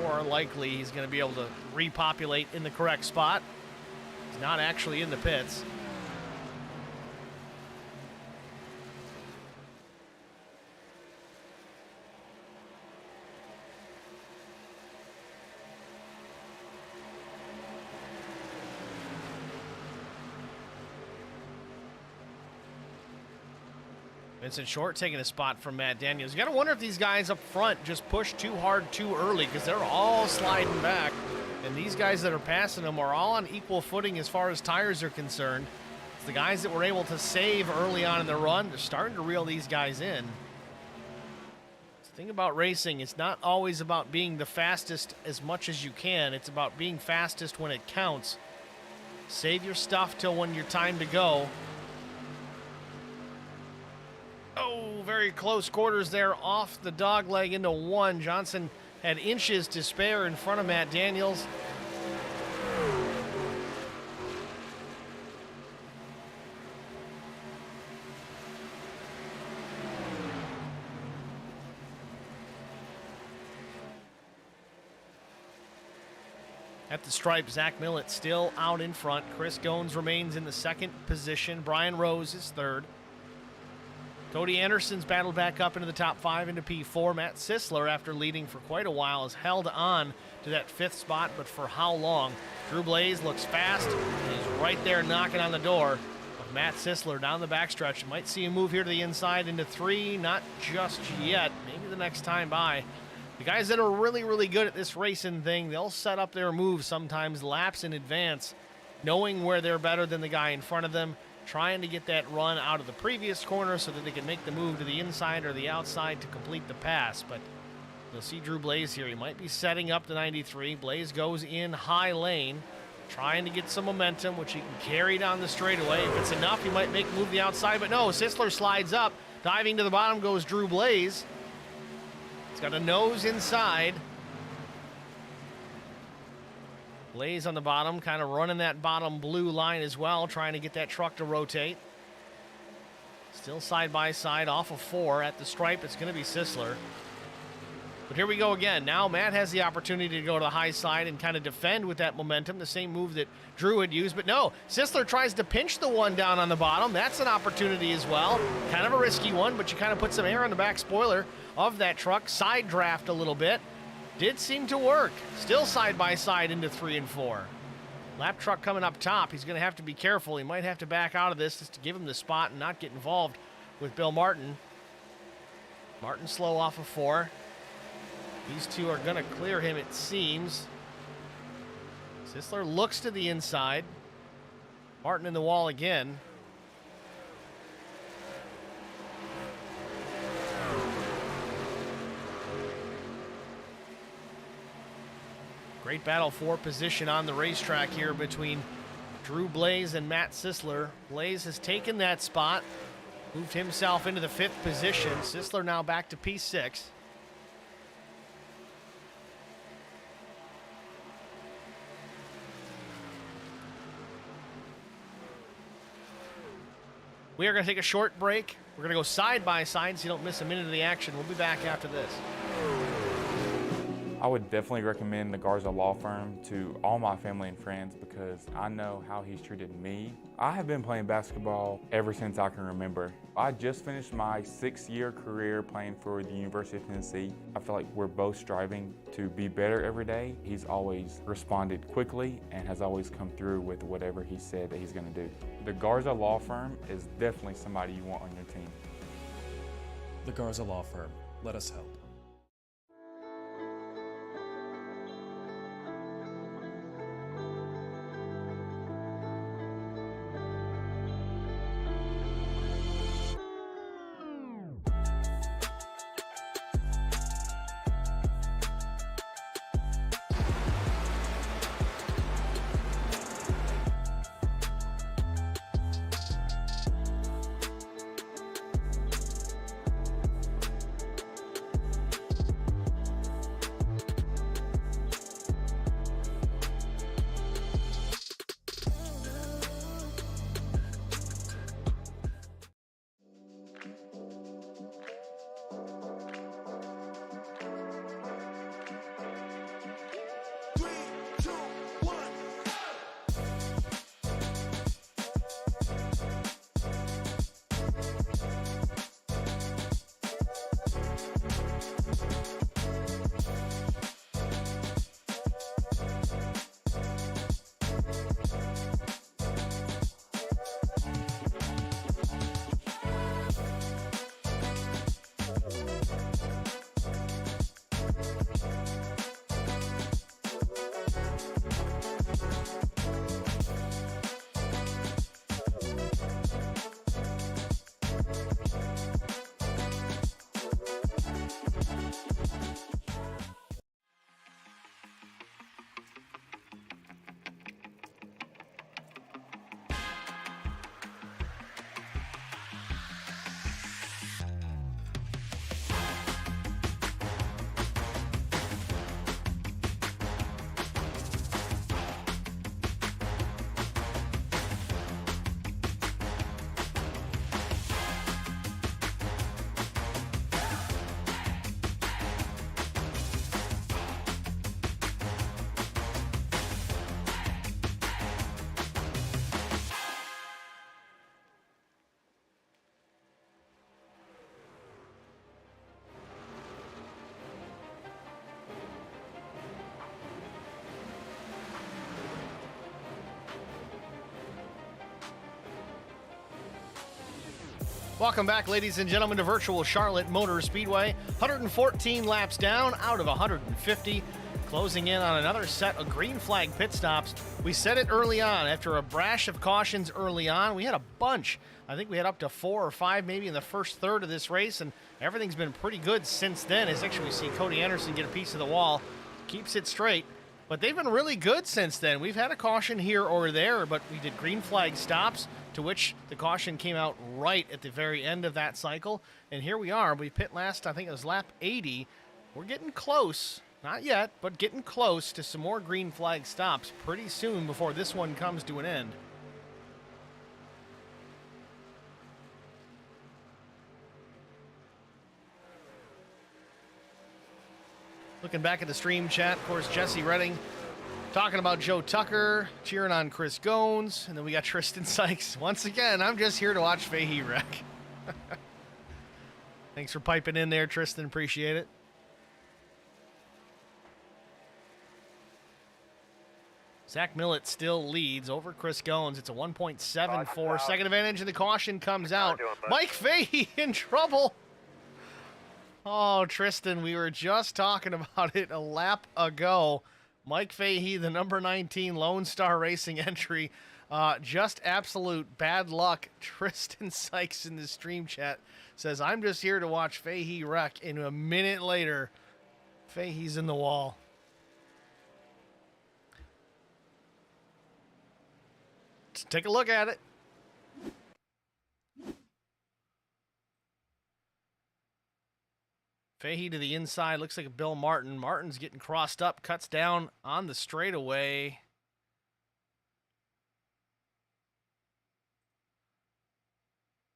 More likely, he's going to be able to repopulate in the correct spot. He's not actually in the pits. Vincent Short taking a spot from Matt Daniels. You got to wonder if these guys up front just push too hard too early, because they're all sliding back. And these guys that are passing them are all on equal footing as far as tires are concerned. It's the guys that were able to save early on in the run, they're starting to reel these guys in. The thing about racing, it's not always about being the fastest as much as you can. It's about being fastest when it counts. Save your stuff till when your time to go. Oh, very close quarters there off the dog leg into one. Johnson had inches to spare in front of Matt Daniels. At the stripe, Zach Millett still out in front. Chris Goins remains in the second position. Brian Rose is third. Cody Anderson's battled back up into the top 5 into P4. Matt Sisler, after leading for quite a while, has held on to that 5th spot, but for how long? Drew Blaze looks fast. He's right there knocking on the door of Matt Sisler down the backstretch. You might see him move here to the inside into 3. Not just yet. Maybe the next time by. The guys that are really, really good at this racing thing, they'll set up their moves sometimes laps in advance, knowing where they're better than the guy in front of them, trying to get that run out of the previous corner so that they can make the move to the inside or the outside to complete the pass. But you'll see Drew Blaze here. He might be setting up the 93. Blaze goes in high lane, trying to get some momentum, which he can carry down the straightaway. If it's enough, he might make the move to the outside. But no, Sisler slides up. Diving to the bottom goes Drew Blaze. He's got a nose inside. Blaze on the bottom, kind of running that bottom blue line as well, trying to get that truck to rotate. Still side by side off of 4 at the stripe. It's going to be Sisler. But here we go again. Now Matt has the opportunity to go to the high side and kind of defend with that momentum, the same move that Drew had used. But no, Sisler tries to pinch the one down on the bottom. That's an opportunity as well. Kind of a risky one, but you kind of put some air on the back spoiler of that truck. Side draft a little bit. Did seem to work. Still side by side into 3 and 4. Lap truck coming up top. He's going to have to be careful. He might have to back out of this just to give him the spot and not get involved with Bill Martin. Martin slow off of 4. These two are going to clear him, it seems. Sisler looks to the inside. Martin in the wall again. Great battle for position on the racetrack here between Drew Blaze and Matt Sisler. Blaze has taken that spot, moved himself into the 5th position. Sisler now back to P6. We are going to take a short break. We're going to go side by side so you don't miss a minute of the action. We'll be back after this. I would definitely recommend the Garza Law Firm to all my family and friends because I know how he's treated me. I have been playing basketball ever since I can remember. I just finished my 6-year career playing for the University of Tennessee. I feel like we're both striving to be better every day. He's always responded quickly and has always come through with whatever he said that he's going to do. The Garza Law Firm is definitely somebody you want on your team. The Garza Law Firm. Let us help. Welcome back, ladies and gentlemen, to virtual Charlotte Motor Speedway. 114 laps down out of 150. Closing in on another set of green flag pit stops. We said it early on. After a brash of cautions early on, we had a bunch. I think we had up to 4 or 5 maybe in the first third of this race, and everything's been pretty good since then. As actually we see Cody Anderson get a piece of the wall, keeps it straight. But they've been really good since then. We've had a caution here or there, but we did green flag stops, to which the caution came out right at the very end of that cycle. And here we are. We pit last, I think it was lap 80. We're getting close, not yet, but getting close to some more green flag stops pretty soon before this one comes to an end. Looking back at the stream chat, of course, Jesse Redding talking about Joe Tucker, cheering on Chris Gones, and then we got Tristan Sykes. Once again, I'm just here to watch Fahey wreck. Thanks for piping in there, Tristan. Appreciate it. Zach Millett still leads over Chris Gones. It's a 1.74 second advantage, and the caution comes out. Mike Fahey in trouble. Oh, Tristan, we were just talking about it a lap ago. Mike Fahey, the number 19 Lone Star Racing entry. Just absolute bad luck. Tristan Sykes in the stream chat says, I'm just here to watch Fahey wreck. And a minute later, Fahey's in the wall. Let's take a look at it. Fahey to the inside, looks like a Bill Martin. Martin's getting crossed up, cuts down on the straightaway.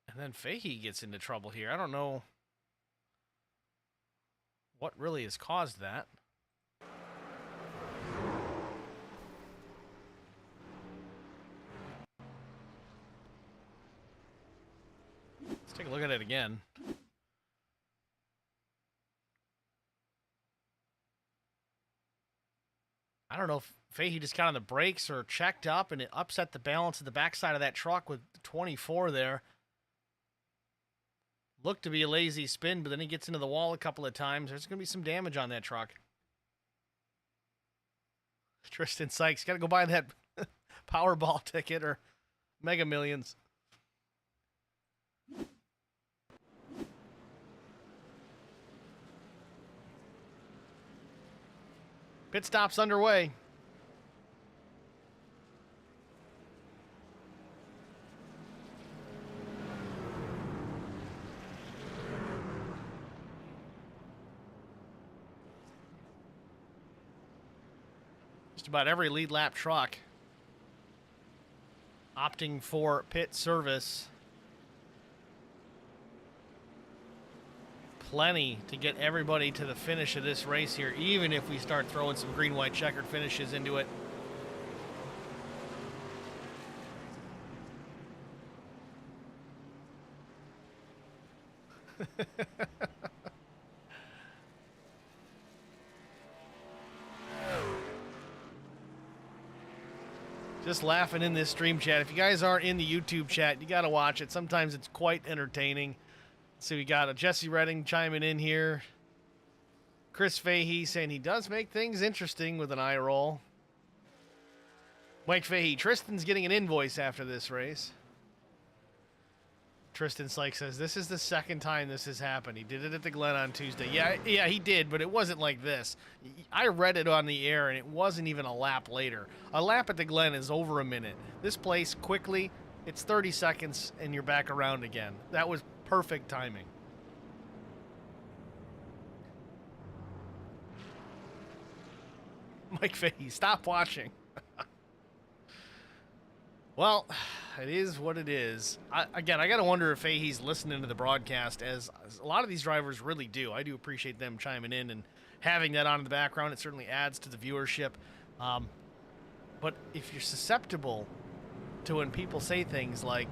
And then Fahey gets into trouble here. I don't know what really has caused that. Let's take a look at it again. I don't know if Fahey just got on the brakes or checked up and it upset the balance of the backside of that truck with 24 there. Looked to be a lazy spin, but then he gets into the wall a couple of times. There's going to be some damage on that truck. Tristan Sykes, got to go buy that Powerball ticket or Mega Millions. Pit stop's underway. Just about every lead lap truck opting for pit service. Plenty to get everybody to the finish of this race here, even if we start throwing some green-white checkered finishes into it. Just laughing in this stream chat. If you guys aren't in the YouTube chat, you got to watch it. Sometimes it's quite entertaining. So we got a Jesse Redding chiming in here. Chris Fahey saying he does make things interesting with an eye roll. Mike Fahey, Tristan's getting an invoice after this race. Tristan Sykes says, this is the second time this has happened. He did it at the Glen on Tuesday. Yeah, he did, but it wasn't like this. I read it on the air, and it wasn't even a lap later. A lap at the Glen is over a minute. This place, quickly, it's 30 seconds, and you're back around again. That was perfect timing. Mike Fahey, stop watching. Well, it is what it is. I got to wonder if Fahey's listening to the broadcast, as a lot of these drivers really do. I do appreciate them chiming in and having that on in the background. It certainly adds to the viewership. But if you're susceptible to when people say things like,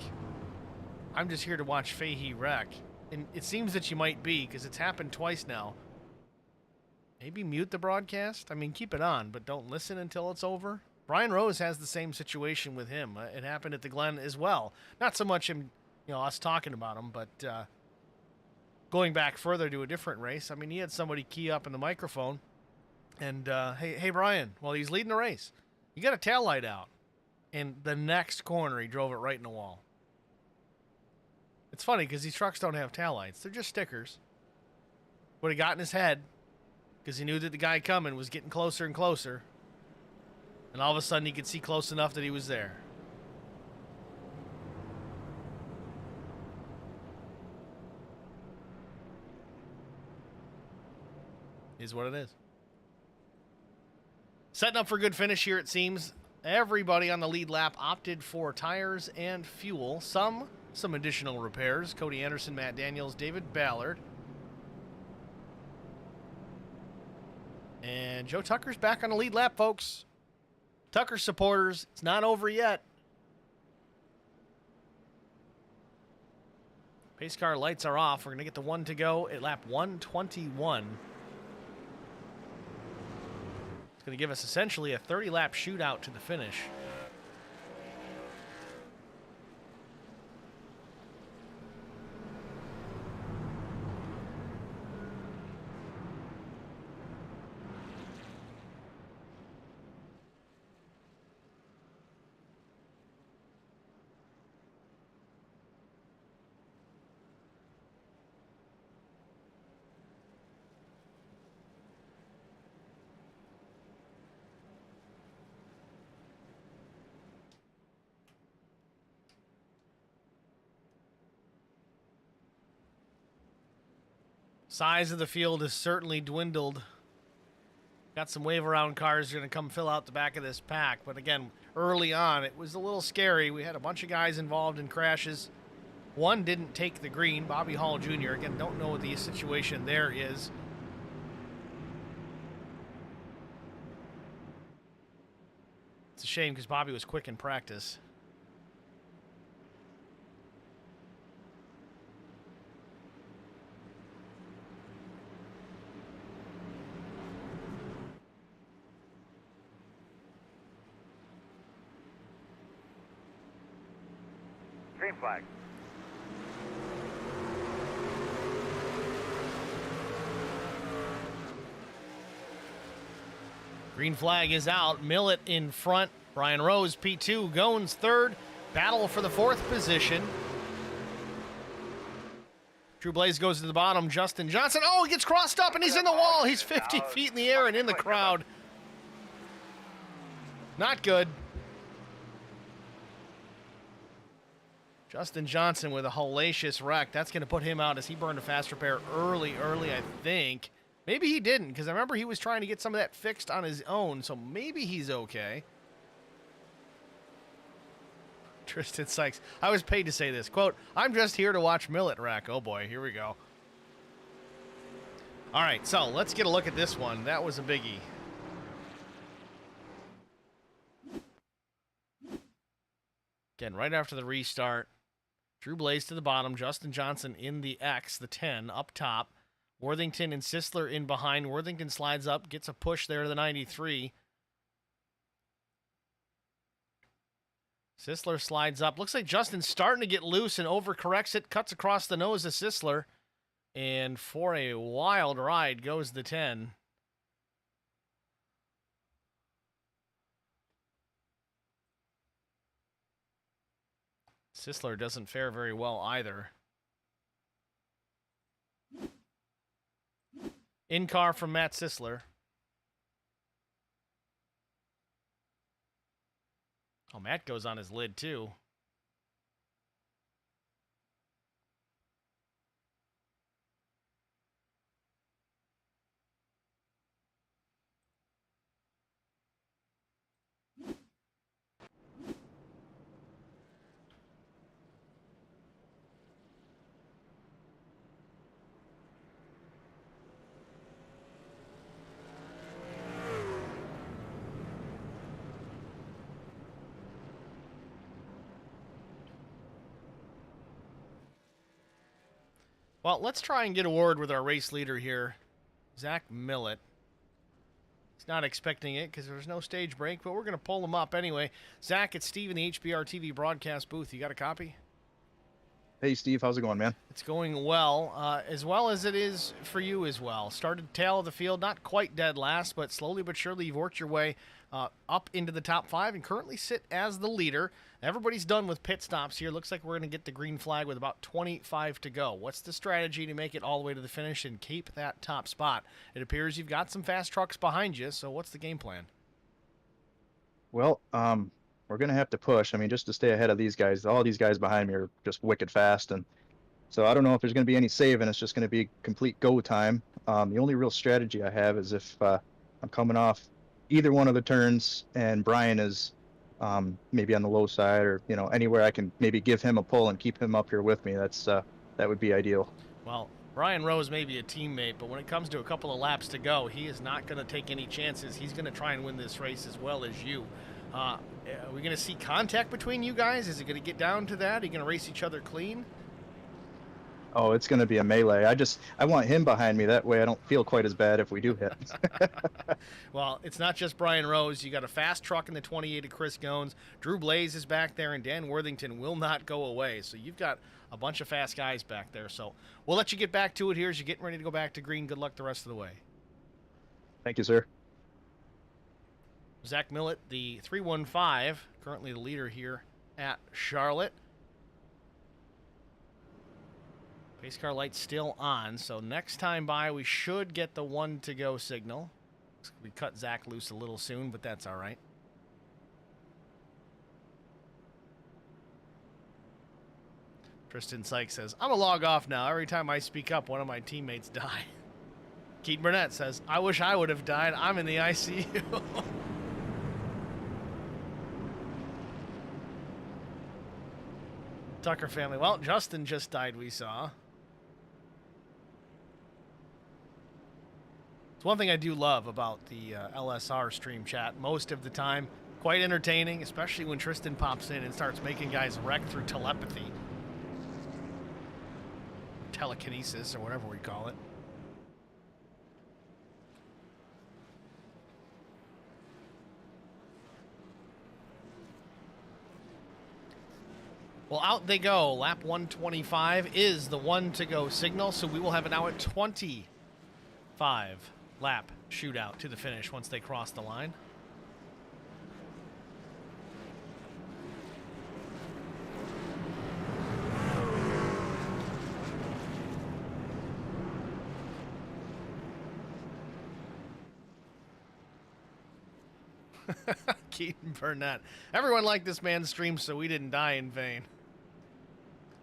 I'm just here to watch Fahey wreck, and it seems that you might be, because it's happened twice now, maybe mute the broadcast. I mean, keep it on, but don't listen until it's over. Brian Rose has the same situation with him. It happened at the Glen as well. Not so much him us talking about him, but going back further to a different race, I mean, he had somebody key up in the microphone, and hey, Brian, while he's leading the race, you got a tail light out. And the next corner, he drove it right in the wall. It's funny because these trucks don't have tail lights. They're just stickers. But he got in his head because he knew that the guy coming was getting closer and closer. And all of a sudden, he could see close enough that he was there. Is what it is. Setting up for a good finish here, it seems. Everybody on the lead lap opted for tires and fuel. Some additional repairs. Cody Anderson, Matt Daniels, David Ballard. And Joe Tucker's back on the lead lap, folks. Tucker supporters, it's not over yet. Pace car lights are off. We're going to get the one to go at lap 121. It's going to give us essentially a 30-lap shootout to the finish. Size of the field has certainly dwindled. Got some wave around cars going to come fill out the back of this pack. But again, early on, it was a little scary. We had a bunch of guys involved in crashes. One didn't take the green, Bobby Hall Jr. Again, don't know what the situation there is. It's a shame because Bobby was quick in practice. Green flag. Green flag is out. Millett in front. Brian Rose, P2. Goins third. Battle for the fourth position. Drew Blaze goes to the bottom. Justin Johnson. Oh, he gets crossed up and he's in the wall. He's 50 feet in the air and in the crowd. Not good. Justin Johnson with a hellacious wreck. That's going to put him out as he burned a fast repair early, I think. Maybe he didn't, because I remember he was trying to get some of that fixed on his own, so maybe he's okay. Tristan Sykes. I was paid to say this. Quote, I'm just here to watch Millett wreck. Oh boy, here we go. All right, so let's get a look at this one. That was a biggie. Again, right after the restart. Drew Blaze to the bottom. Justin Johnson in the X, the 10, up top. Worthington and Sisler in behind. Worthington slides up, gets a push there to the 93. Sisler slides up. Looks like Justin's starting to get loose and overcorrects it. Cuts across the nose of Sisler. And for a wild ride goes the 10. Sisler doesn't fare very well either. In car from Matt Sisler. Oh, Matt goes on his lid too. Well, let's try and get a word with our race leader here, Zach Millett. He's not expecting it because there's no stage break, but we're going to pull him up anyway. Zach, it's Steve in the HBR TV broadcast booth. You got a copy? Hey, Steve. How's it going, man? It's going well as it is for you as well. Started tail of the field, not quite dead last, but slowly but surely you've worked your way up into the top 5 and currently sit as the leader. Everybody's done with pit stops here. Looks like we're going to get the green flag with about 25 to go. What's the strategy to make it all the way to the finish and keep that top spot? It appears you've got some fast trucks behind you, so what's the game plan? Well, we're going to have to push. I mean, just to stay ahead of these guys. All these guys behind me are just wicked fast. And so I don't know if there's going to be any saving. It's just going to be complete go time. The only real strategy I have is if I'm coming off either one of the turns and Brian is maybe on the low side or, anywhere I can maybe give him a pull and keep him up here with me. That would be ideal. Well, Brian Rose may be a teammate, but when it comes to a couple of laps to go, he is not going to take any chances. He's going to try and win this race as well as you. Are we going to see contact between you guys? Is it going to get down to that? Are you going to race each other clean? Oh, it's going to be a melee. I want him behind me. That way I don't feel quite as bad if we do hit. Well, it's not just Brian Rose. You got a fast truck in the 28 of Chris Gones. Drew Blaze is back there, and Dan Worthington will not go away. So you've got a bunch of fast guys back there. So we'll let you get back to it here as you're getting ready to go back to green. Good luck the rest of the way. Thank you, sir. Zach Millett, the 315, currently the leader here at Charlotte. Pace car light's still on, so next time by we should get the 1 to go signal. We cut Zach loose a little soon, but that's all right. Tristan Sykes says, I'm a log off now. Every time I speak up, one of my teammates die. Keaton Burnett says, I wish I would have died. I'm in the ICU. Tucker family. Well, Justin just died, we saw. It's one thing I do love about the LSR stream chat. Most of the time, quite entertaining, especially when Tristan pops in and starts making guys wreck through telepathy. Telekinesis, or whatever we call it. Well, out they go. Lap 125 is the 1 to go signal, so we will have an hour 25 lap shootout to the finish once they cross the line. Keaton Burnett. Everyone liked this man's stream, so we didn't die in vain.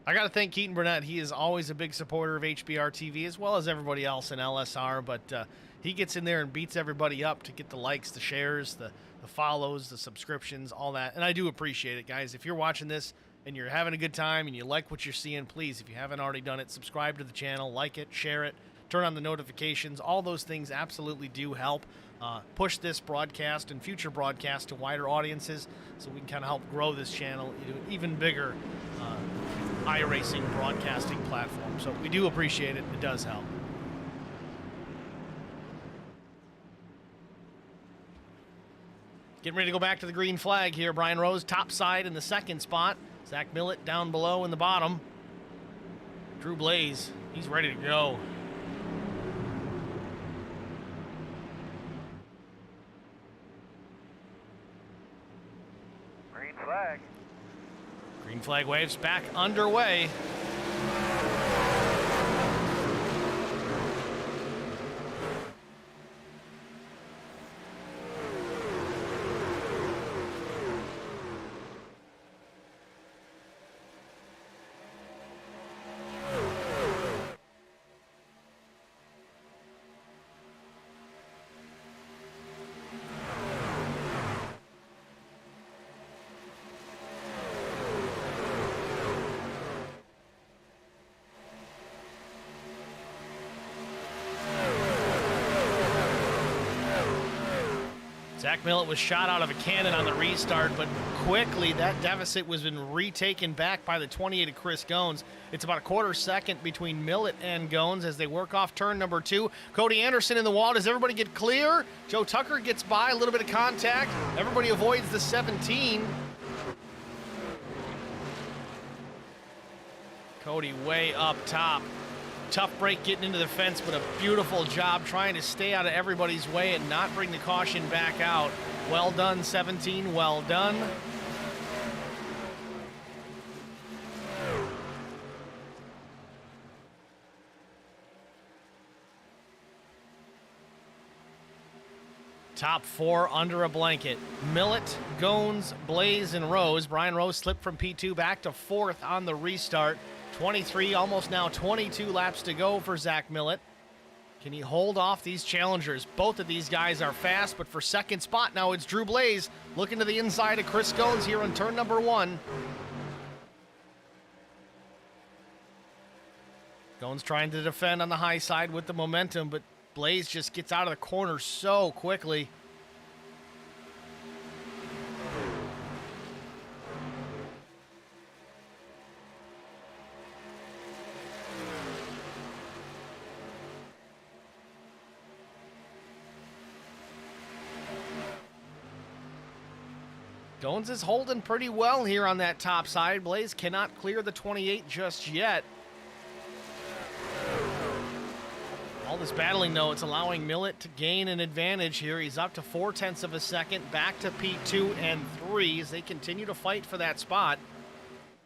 I got to thank Keaton Burnett. He is always a big supporter of HBR TV, as well as everybody else in LSR, but he gets in there and beats everybody up to get the likes, the shares, the follows, the subscriptions, all that. And I do appreciate it, guys. If you're watching this and you're having a good time and you like what you're seeing, please, if you haven't already done it, subscribe to the channel, like it, share it, turn on the notifications. All those things absolutely do help push this broadcast and future broadcasts to wider audiences, so we can kind of help grow this channel into an even bigger iRacing broadcasting platform. So we do appreciate it. It does help. Getting ready to go back to the green flag here. Brian Rose top side in the second spot. Zach Millett down below in the bottom. Drew Blaze, he's ready to go. Green flag. Green flag waves back underway. Zach Millett was shot out of a cannon on the restart, but quickly that deficit was been retaken back by the 28 of Chris Gones. It's about a quarter second between Millett and Gones as they work off turn number 2. Cody Anderson in the wall. Does everybody get clear? Joe Tucker gets by, a little bit of contact. Everybody avoids the 17. Cody way up top. Tough break getting into the fence, but a beautiful job trying to stay out of everybody's way and not bring the caution back out. Well done, 17, well done. Top 4 under a blanket. Millet, Gones, Blaze, and Rose. Brian Rose slipped from P2 back to 4th on the restart. 23, almost now 22 laps to go for Zach Millet. Can he hold off these challengers? Both of these guys are fast, but for second spot now it's Drew Blaze looking to the inside of Chris Gones here on turn number 1. Gones trying to defend on the high side with the momentum, but Blaze just gets out of the corner so quickly. Gones is holding pretty well here on that top side. Blaze cannot clear the 28 just yet. All this battling, though, it's allowing Millet to gain an advantage here. He's up to 0.4 of a second, back to P2 and 3 as they continue to fight for that spot.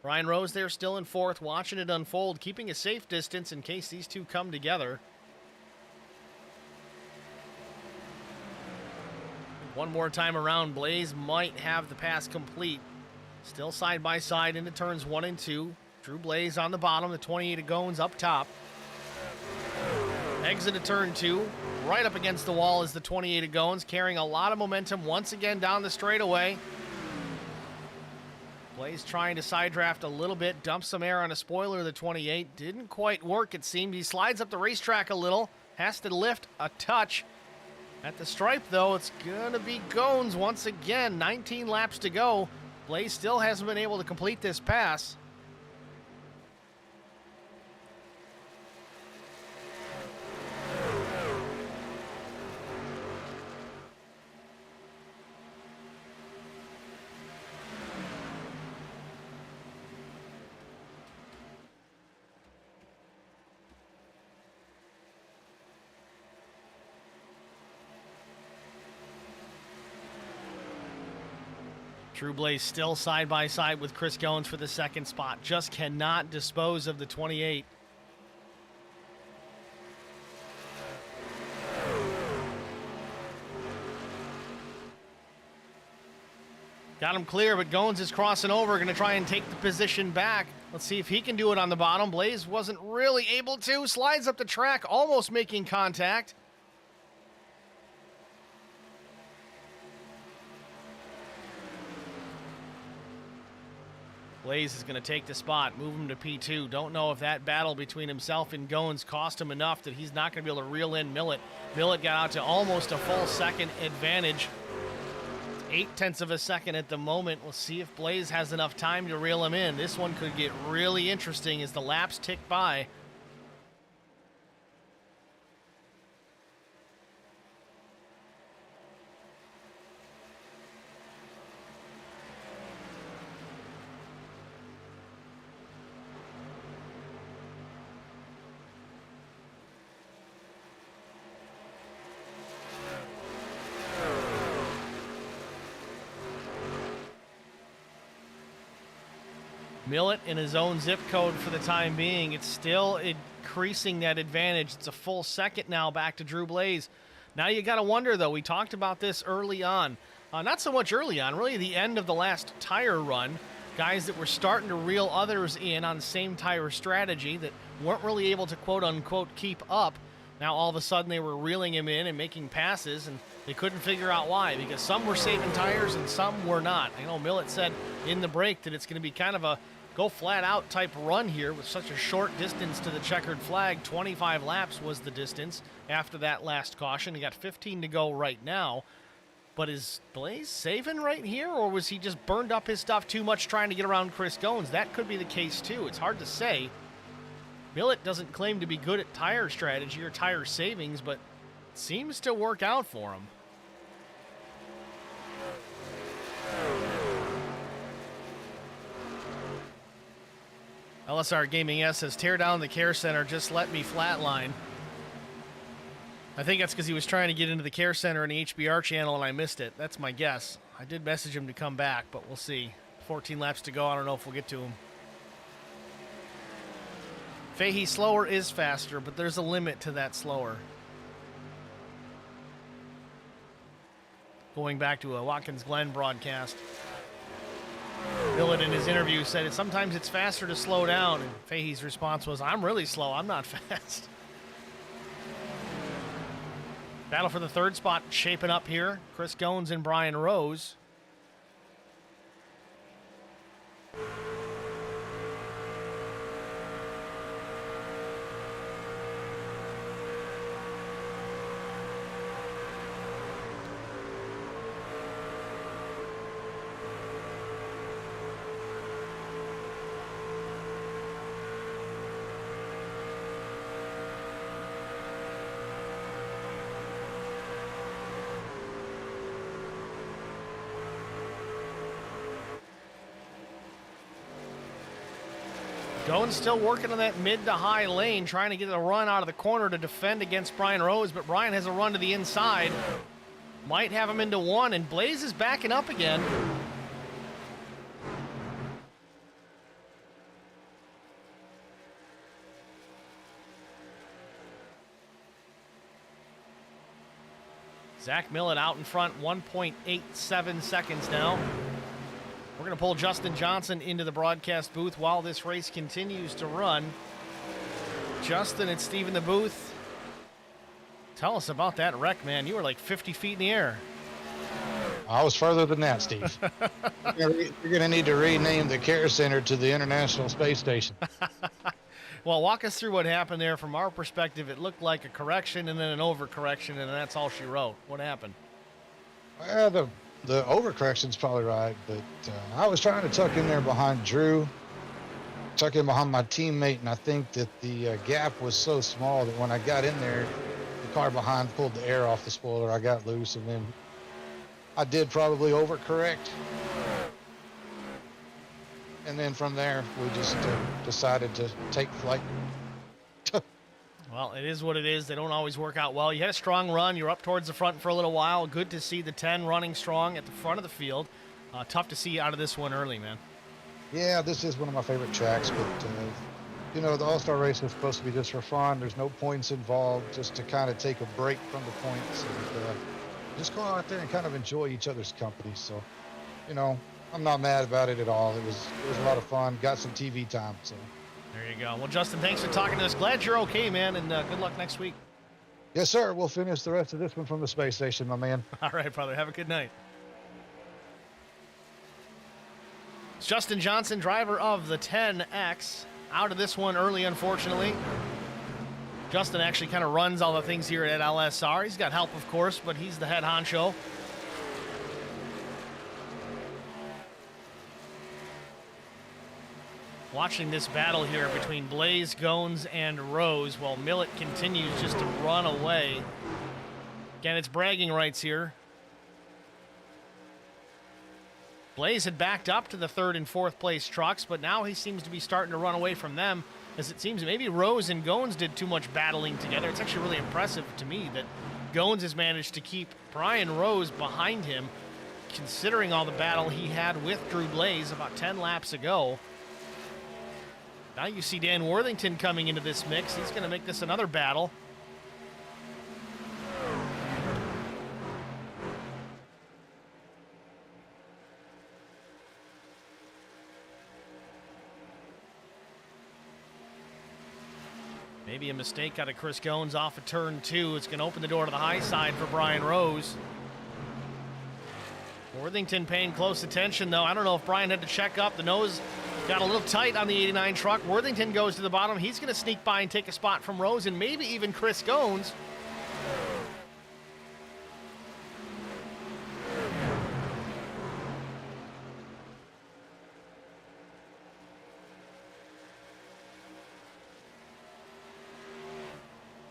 Brian Rose there still in 4th, watching it unfold, keeping a safe distance in case these two come together. One more time around, Blaze might have the pass complete. Still side by side into turns 1 and 2. Drew Blaze on the bottom, the 28 of Gones up top. Exit of turn 2, right up against the wall is the 28 of Gones, carrying a lot of momentum once again down the straightaway. Blaze trying to side draft a little bit, dump some air on a spoiler of the 28. Didn't quite work, it seemed. He slides up the racetrack a little, has to lift a touch. At the stripe, though, it's going to be Gones once again. 19 laps to go. Blaze still hasn't been able to complete this pass. Drew Blaze still side by side with Chris Gones for the second spot. Just cannot dispose of the 28. Got him clear, but Gones is crossing over, going to try and take the position back. Let's see if he can do it on the bottom. Blaze wasn't really able to. Slides up the track, almost making contact. Blaze is going to take the spot, move him to P2. Don't know if that battle between himself and Gones cost him enough that he's not going to be able to reel in Millet. Millet got out to almost a full second advantage. 0.8 of a second at the moment. We'll see if Blaze has enough time to reel him in. This one could get really interesting as the laps tick by. Millet in his own zip code for the time being. It's still increasing that advantage. It's a full second now back to Drew Blaze. Now you got to wonder, though, we talked about this early on. Not so much early on, really the end of the last tire run. Guys that were starting to reel others in on the same tire strategy that weren't really able to quote-unquote keep up. Now all of a sudden they were reeling him in and making passes, and they couldn't figure out why, because some were saving tires and some were not. I know Millet said in the break that it's going to be kind of a go flat out type run here with such a short distance to the checkered flag. 25 laps was the distance after that last caution. He got 15 to go right now. But is Blaze saving right here, or was he just burned up his stuff too much trying to get around Chris Gones? That could be the case too. It's hard to say. Millet doesn't claim to be good at tire strategy or tire savings, but it seems to work out for him. LSR Gaming S says, tear down the care center, just let me flatline. I think that's because he was trying to get into the care center in the HBR channel and I missed it. That's my guess. I did message him to come back, but we'll see. 14 laps to go. I don't know if we'll get to him. Fahey, slower is faster, but there's a limit to that slower. Going back to a Watkins Glen broadcast. Millett in his interview said sometimes it's faster to slow down, and Fahey's response was, I'm really slow, I'm not fast. Battle for the third spot shaping up here. Chris Goins and Brian Rose. Goins still working on that mid to high lane, trying to get a run out of the corner to defend against Brian Rose, but Brian has a run to the inside. Might have him into one, and Blaze is backing up again. Zach Millett out in front, 1.87 seconds now. We're going to pull Justin Johnson into the broadcast booth while this race continues to run. Justin and Steve in the booth. Tell us about that wreck, man. You were like 50 feet in the air. I was further than that, Steve. You're going to need to rename the care center to the International Space Station. Well, walk us through what happened there. From our perspective, it looked like a correction and then an overcorrection, and that's all she wrote. What happened? Well, the overcorrection's probably right, but I was trying to tuck in there behind Drew, tuck in behind my teammate, and I think that the gap was so small that when I got in there, the car behind pulled the air off the spoiler. I got loose, and then I did probably overcorrect. And then from there, we just decided to take flight. Well, it is what it is. They don't always work out well. You had a strong run. You're up towards the front for a little while. Good to see the 10 running strong at the front of the field. Tough to see you out of this one early, man. Yeah, this is one of my favorite tracks, but, you know, the All-Star race is supposed to be just for fun. There's no points involved, just to kind of take a break from the points and just go out there and kind of enjoy each other's company. So, you know, I'm not mad about it at all. It was a lot of fun. Got some TV time, so. There you go. Well, Justin, thanks for talking to us. Glad you're okay, man, and good luck next week. Yes, sir. We'll finish the rest of this one from the space station, my man. All right, brother. Have a good night. It's Justin Johnson, driver of the 10X, out of this one early, unfortunately. Justin actually kind of runs all the things here at LSR. He's got help, of course, but he's the head honcho. Watching this battle here between Blaze, Goins, and Rose while Millett continues just to run away. Again, it's bragging rights here. Blaze had backed up to the third and fourth place trucks, but now he seems to be starting to run away from them, as it seems maybe Rose and Goins did too much battling together. It's actually really impressive to me that Goins has managed to keep Brian Rose behind him, considering all the battle he had with Drew Blaze about 10 laps ago. Now you see Dan Worthington coming into this mix. He's going to make this another battle. Maybe a mistake out of Chris Goins off of turn 2. It's going to open the door to the high side for Brian Rose. Worthington paying close attention, though. I don't know if Brian had to check up. The nose got a little tight on the 89 truck. Worthington goes to the bottom. He's going to sneak by and take a spot from Rose and maybe even Chris Goins.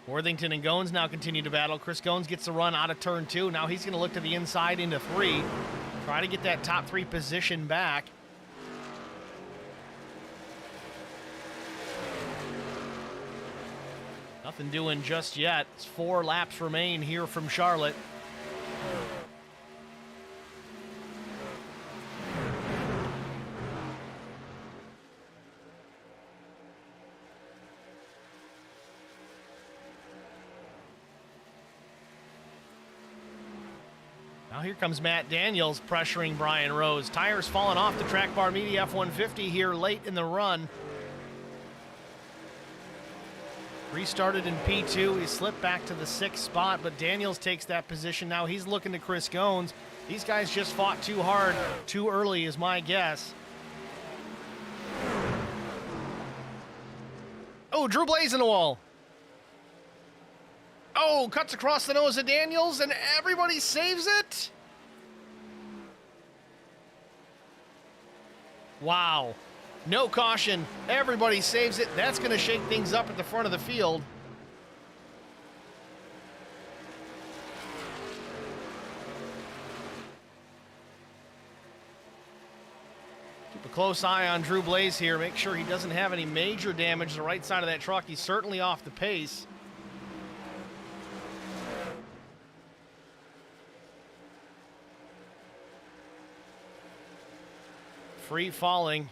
Worthington and Goins now continue to battle. Chris Goins gets the run out of turn 2. Now he's going to look to the inside into 3. Try to get that top 3 position back. Nothing doing just yet. It's 4 laps remain here from Charlotte. Now here comes Matt Daniels pressuring Brian Rose. Tires falling off the Track Bar Media F-150 here late in the run. Restarted in P2. He slipped back to the 6th spot, but Daniels takes that position. Now he's looking to Chris Goins. These guys just fought too hard, too early is my guess. Oh, Drew Blaze in the wall. Oh, cuts across the nose of Daniels, and everybody saves it? Wow. No caution. Everybody saves it. That's going to shake things up at the front of the field. Keep a close eye on Drew Blaze here. Make sure he doesn't have any major damage to the right side of that truck. He's certainly off the pace. Free falling.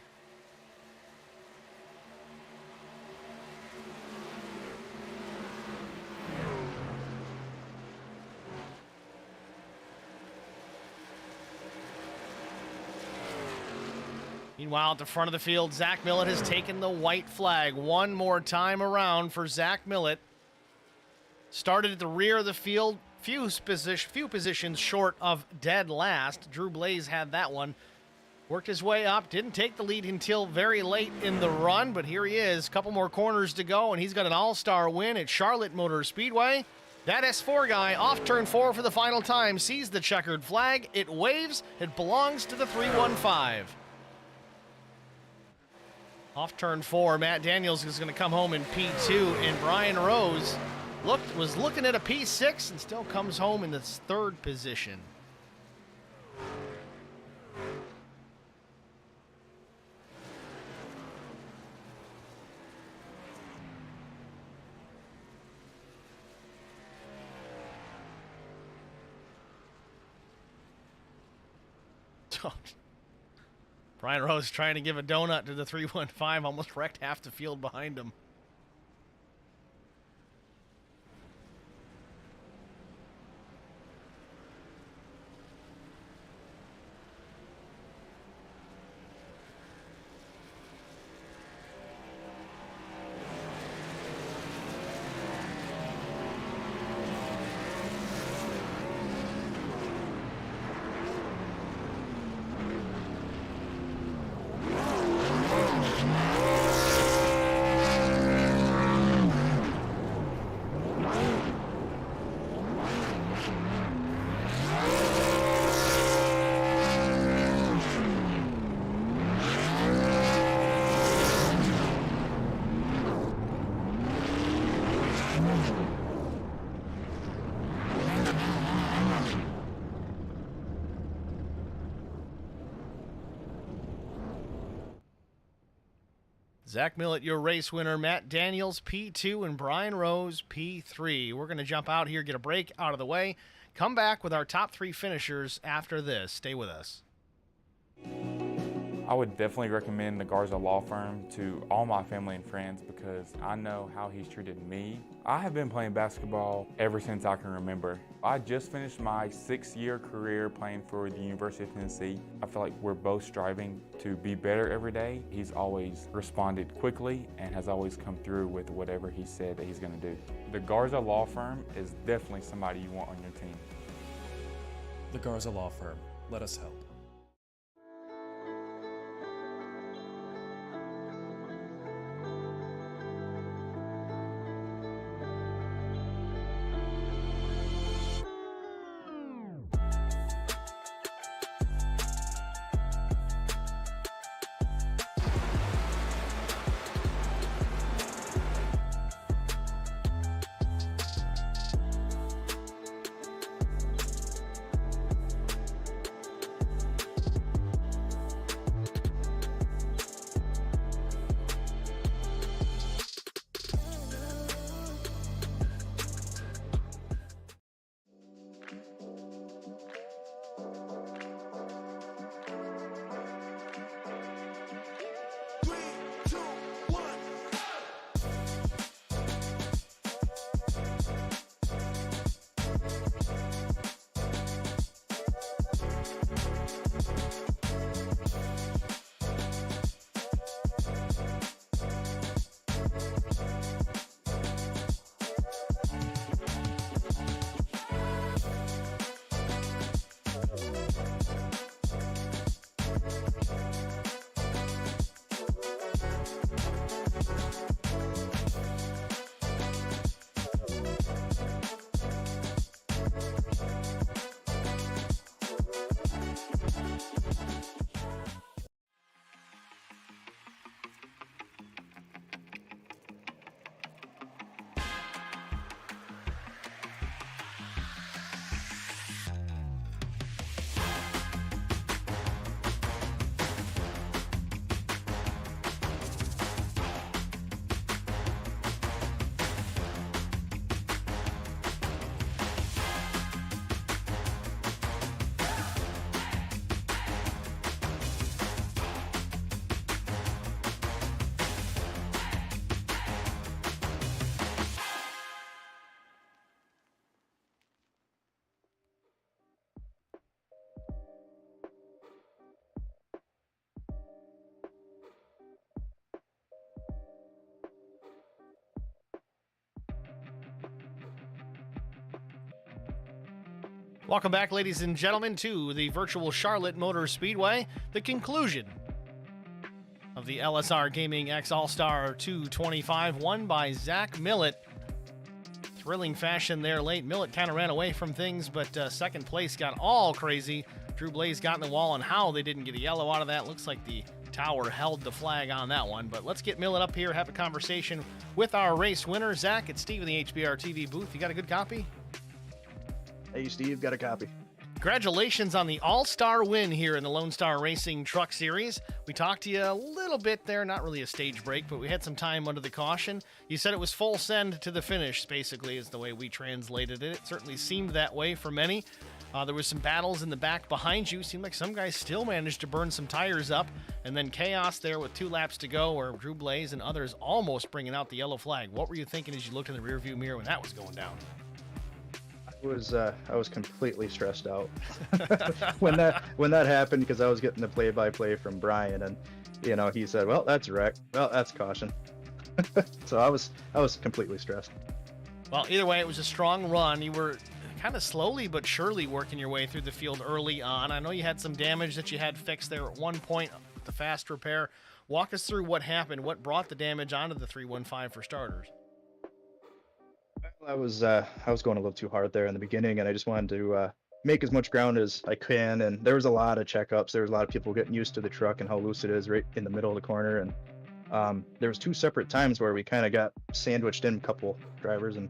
Meanwhile, at the front of the field, Zach Millett has taken the white flag. One more time around for Zach Millett. Started at the rear of the field, few positions short of dead last. Drew Blaze had that one. Worked his way up, didn't take the lead until very late in the run, but here he is. Couple more corners to go, and he's got an all-star win at Charlotte Motor Speedway. That S4 guy off turn 4 for the final time sees the checkered flag. It waves. It belongs to the 315. Off turn 4, Matt Daniels is going to come home in P2, and Brian Rose was looking at a P6 and still comes home in the 3rd position. Brian Rose trying to give a donut to the 315, almost wrecked half the field behind him. Zach Millett, your race winner. Matt Daniels, P2, and Brian Rose, P3. We're going to jump out here, get a break out of the way, come back with our top 3 finishers after this. Stay with us. I would definitely recommend the Garza Law Firm to all my family and friends because I know how he's treated me. I have been playing basketball ever since I can remember. I just finished my 6-year career playing for the University of Tennessee. I feel like we're both striving to be better every day. He's always responded quickly and has always come through with whatever he said that he's going to do. The Garza Law Firm is definitely somebody you want on your team. The Garza Law Firm. Let us help. Welcome back, ladies and gentlemen, to the virtual Charlotte Motor Speedway, the conclusion of the LSR Gaming X Allstar 225, won by Zach Millett. Thrilling fashion there late. Millett kind of ran away from things, but second place got all crazy. Drew Blaze got in the wall, and how they didn't get a yellow out of that. Looks like the tower held the flag on that one. But let's get Millett up here, have a conversation with our race winner. Zach, it's Steve in the HBR TV booth. You got a good copy? Hey, Steve, got a copy. Congratulations on the All-Star win here in the Lonestar Racing Truck Series. We talked to you a little bit there, not really a stage break, but we had some time under the caution. You said it was full send to the finish, basically, is the way we translated it. It certainly seemed that way for many. There was some battles in the back behind you. Seemed like some guys still managed to burn some tires up. And then chaos there with 2 laps to go, where Drew Blaze and others almost bringing out the yellow flag. What were you thinking as you looked in the rearview mirror when that was going down? I was completely stressed out when that happened, because I was getting the play-by-play from Brian, and he said, "Well, that's a wreck. Well, that's caution." So I was completely stressed. Well, either way, it was a strong run. You were kind of slowly but surely working your way through the field early on. I know you had some damage that you had fixed there at one point, the fast repair. Walk us through what happened. What brought the damage onto the 315 for starters? I was going a little too hard there in the beginning, and I just wanted to make as much ground as I can. And there was a lot of checkups. There was a lot of people getting used to the truck and how loose it is right in the middle of the corner. And there was 2 separate times where we kind of got sandwiched in, a couple drivers, and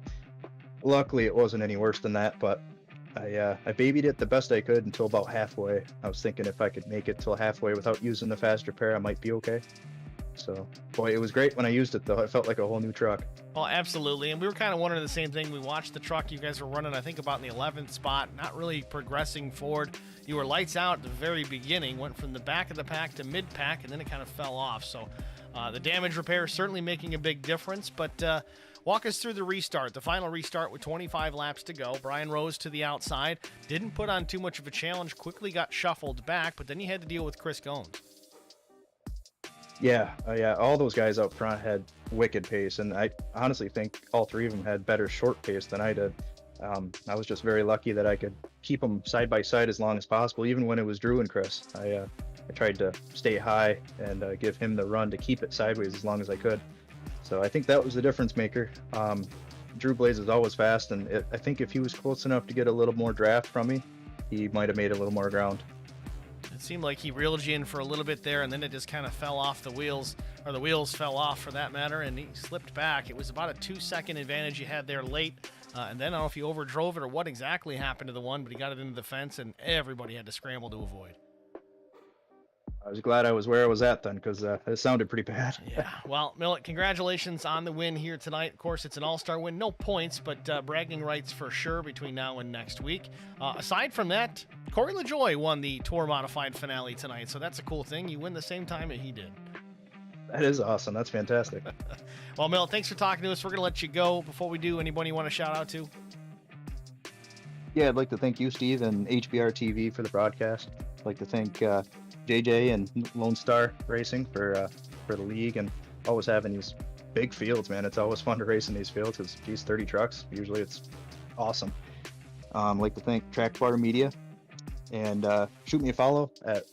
luckily it wasn't any worse than that. But I babied it the best I could until about halfway. I was thinking if I could make it till halfway without using the fast repair, I might be okay. So, boy, it was great when I used it, though. It felt like a whole new truck. Oh, absolutely. And we were kind of wondering the same thing. We watched the truck you guys were running, I think, about in the 11th spot, not really progressing forward. You were lights out at the very beginning, went from the back of the pack to mid-pack, and then it kind of fell off. So the damage repair is certainly making a big difference. But walk us through the restart, the final restart with 25 laps to go. Brian rose to the outside, didn't put on too much of a challenge, quickly got shuffled back, but then you had to deal with Chris Goins. Yeah, all those guys up front had wicked pace, and I honestly think all 3 of them had better short pace than I did. I was just very lucky that I could keep them side by side as long as possible, even when it was Drew and Chris. I tried to stay high and give him the run to keep it sideways as long as I could. So I think that was the difference maker. Drew Blaze is always fast, and I think if he was close enough to get a little more draft from me, he might have made a little more ground. It seemed like he reeled you in for a little bit there, and then it just kind of fell off the wheels, or the wheels fell off for that matter, and he slipped back. It was about a 2-second advantage you had there late, and then I don't know if he overdrove it or what exactly happened to the one, but he got it into the fence, and everybody had to scramble to avoid. I was glad I was where I was at then, because it sounded pretty bad. Yeah, well, Millett, congratulations on the win here tonight. Of course, it's an all-star win. No points, but bragging rights for sure between now and next week. Aside from that, Corey LaJoie won the Tour Modified finale tonight, so that's a cool thing. You win the same time that he did. That is awesome. That's fantastic. Well, Millett, thanks for talking to us. We're going to let you go. Before we do, anybody you want to shout out to? Yeah, I'd like to thank you, Steve, and HBR TV for the broadcast. I'd like to thank JJ and Lonestar Racing for the league, and always having these big fields, man. It's always fun to race in these fields because these 30 trucks, usually it's awesome. I'd like to thank Trackwater Media, and shoot me a follow at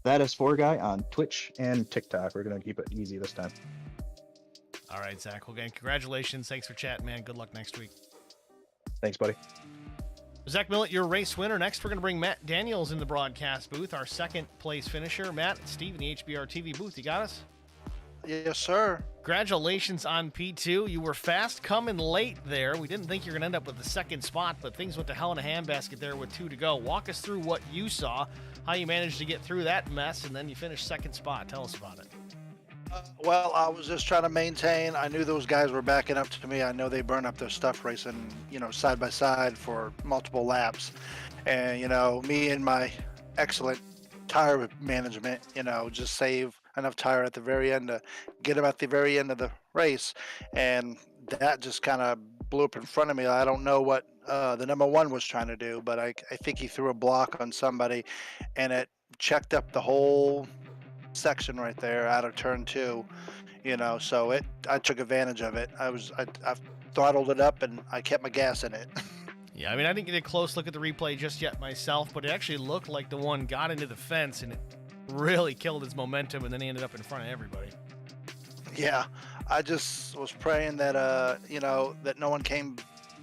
That S4 Guy on Twitch and TikTok. We're going to keep it easy this time. All right, Zach. Well, again, congratulations. Thanks for chatting, man. Good luck next week. Thanks, buddy. Zach Millett, your race winner. Next, we're going to bring Matt Daniels in the broadcast booth, our second place finisher. Matt, Steve in the HBR TV booth. You got us? Yes, sir. Congratulations on P2. You were fast coming late there. We didn't think you were going to end up with the second spot, but things went to hell in a handbasket there with 2 to go. Walk us through what you saw, how you managed to get through that mess, and then you finished second spot. Tell us about it. Well, I was just trying to maintain. I knew those guys were backing up to me. I know they burn up their stuff racing, side by side for multiple laps. And, me and my excellent tire management, just save enough tire at the very end to get them at the very end of the race. And that just kind of blew up in front of me. I don't know what the number 1 was trying to do, but I think he threw a block on somebody, and it checked up the whole section right there out of turn 2, so I took advantage of it. I throttled it up and I kept my gas in it. Yeah, I mean, I didn't get a close look at the replay just yet myself, but it actually looked like the one got into the fence and it really killed his momentum, and then he ended up in front of everybody. Yeah, I just was praying that that no one came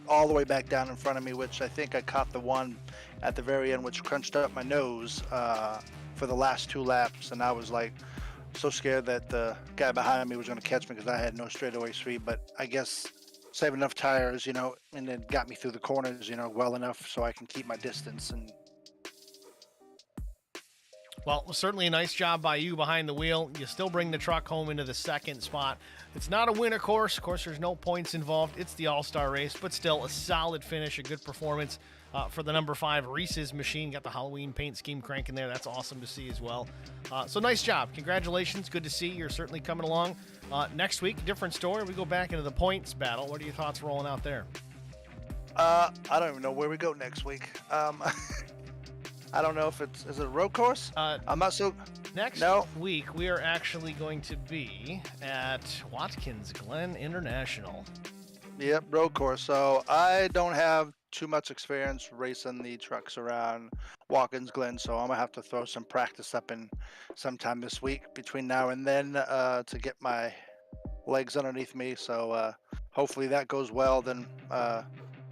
all the way back down in front of me, which I think I caught the one at the very end, which crunched up my nose for the last 2 laps, and I was like so scared that the guy behind me was going to catch me because I had no straightaway speed. But I guess saved enough tires, and then got me through the corners, well enough so I can keep my distance. And well, certainly a nice job by you behind the wheel. You still bring the truck home into the 2nd spot. It's not a winner course. Of course, there's no points involved. It's the All-Star race, but still a solid finish, a good performance for the number 5 Reese's machine. Got the Halloween paint scheme cranking there. That's awesome to see as well. So nice job. Congratulations. Good to see. You're certainly coming along. Next week, different story. We go back into the points battle. What are your thoughts rolling out there? I don't even know where we go next week. I don't know if is it a road course? I'm not so. Next week, we are actually going to be at Watkins Glen International. Yep, road course. So I don't have too much experience racing the trucks around Watkins Glen, so I'm gonna have to throw some practice up in sometime this week between now and then to get my legs underneath me. So hopefully that goes well. Then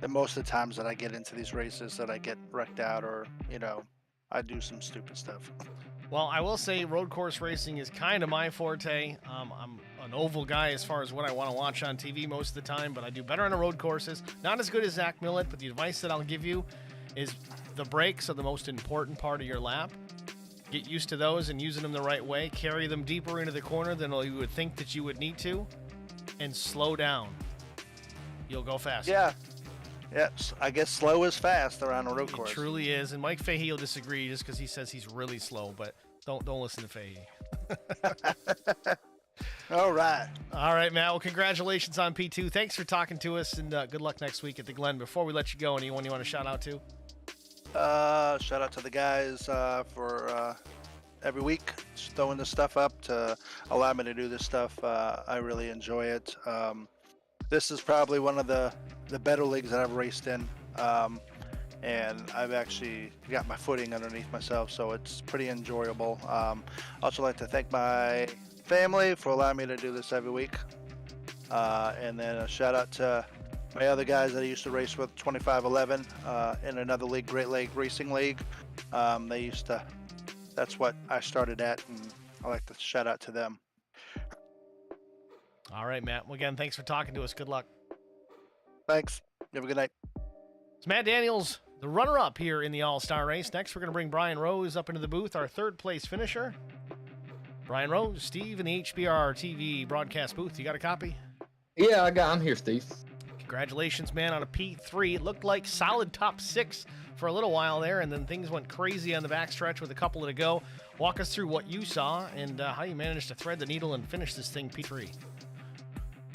most of the times that I get into these races that I get wrecked out, or I do some stupid stuff. Well, I will say road course racing is kind of my forte. I'm an oval guy as far as what I want to watch on TV most of the time, but I do better on the road courses. Not as good as Zach Millett, but the advice that I'll give you is the brakes are the most important part of your lap. Get used to those and using them the right way. Carry them deeper into the corner than you would think that you would need to, and slow down. You'll go faster. Yeah. Yes, I guess slow is fast around a road course. It truly is, and Mike Fahey will disagree just because he says he's really slow, but don't listen to Fahey. All right. All right, Matt. Well, congratulations on P2. Thanks for talking to us, and good luck next week at the Glen. Before we let you go, anyone you want to shout out to? Shout out to the guys for every week just throwing this stuff up to allow me to do this stuff. I really enjoy it. This is probably one of the better leagues that I've raced in, and I've actually got my footing underneath myself, so it's pretty enjoyable. Also like to thank my family for allowing me to do this every week, and then a shout out to my other guys that I used to race with, 2511 in another league, Great Lake Racing League. That's what I started at, and I like to shout out to them. All right, Matt. Well, again, thanks for talking to us. Good luck. Thanks. Have a good night. It's Matt Daniels, the runner-up here in the All-Star race. Next, we're going to bring Brian Rose up into the booth, our 3rd-place finisher. Brian Rose, Steve in the HBR TV broadcast booth. You got a copy? Yeah, I'm here, Steve. Congratulations, man, on a P3. It looked like solid top 6 for a little while there, and then things went crazy on the backstretch with a couple to go. Walk us through what you saw and how you managed to thread the needle and finish this thing P3.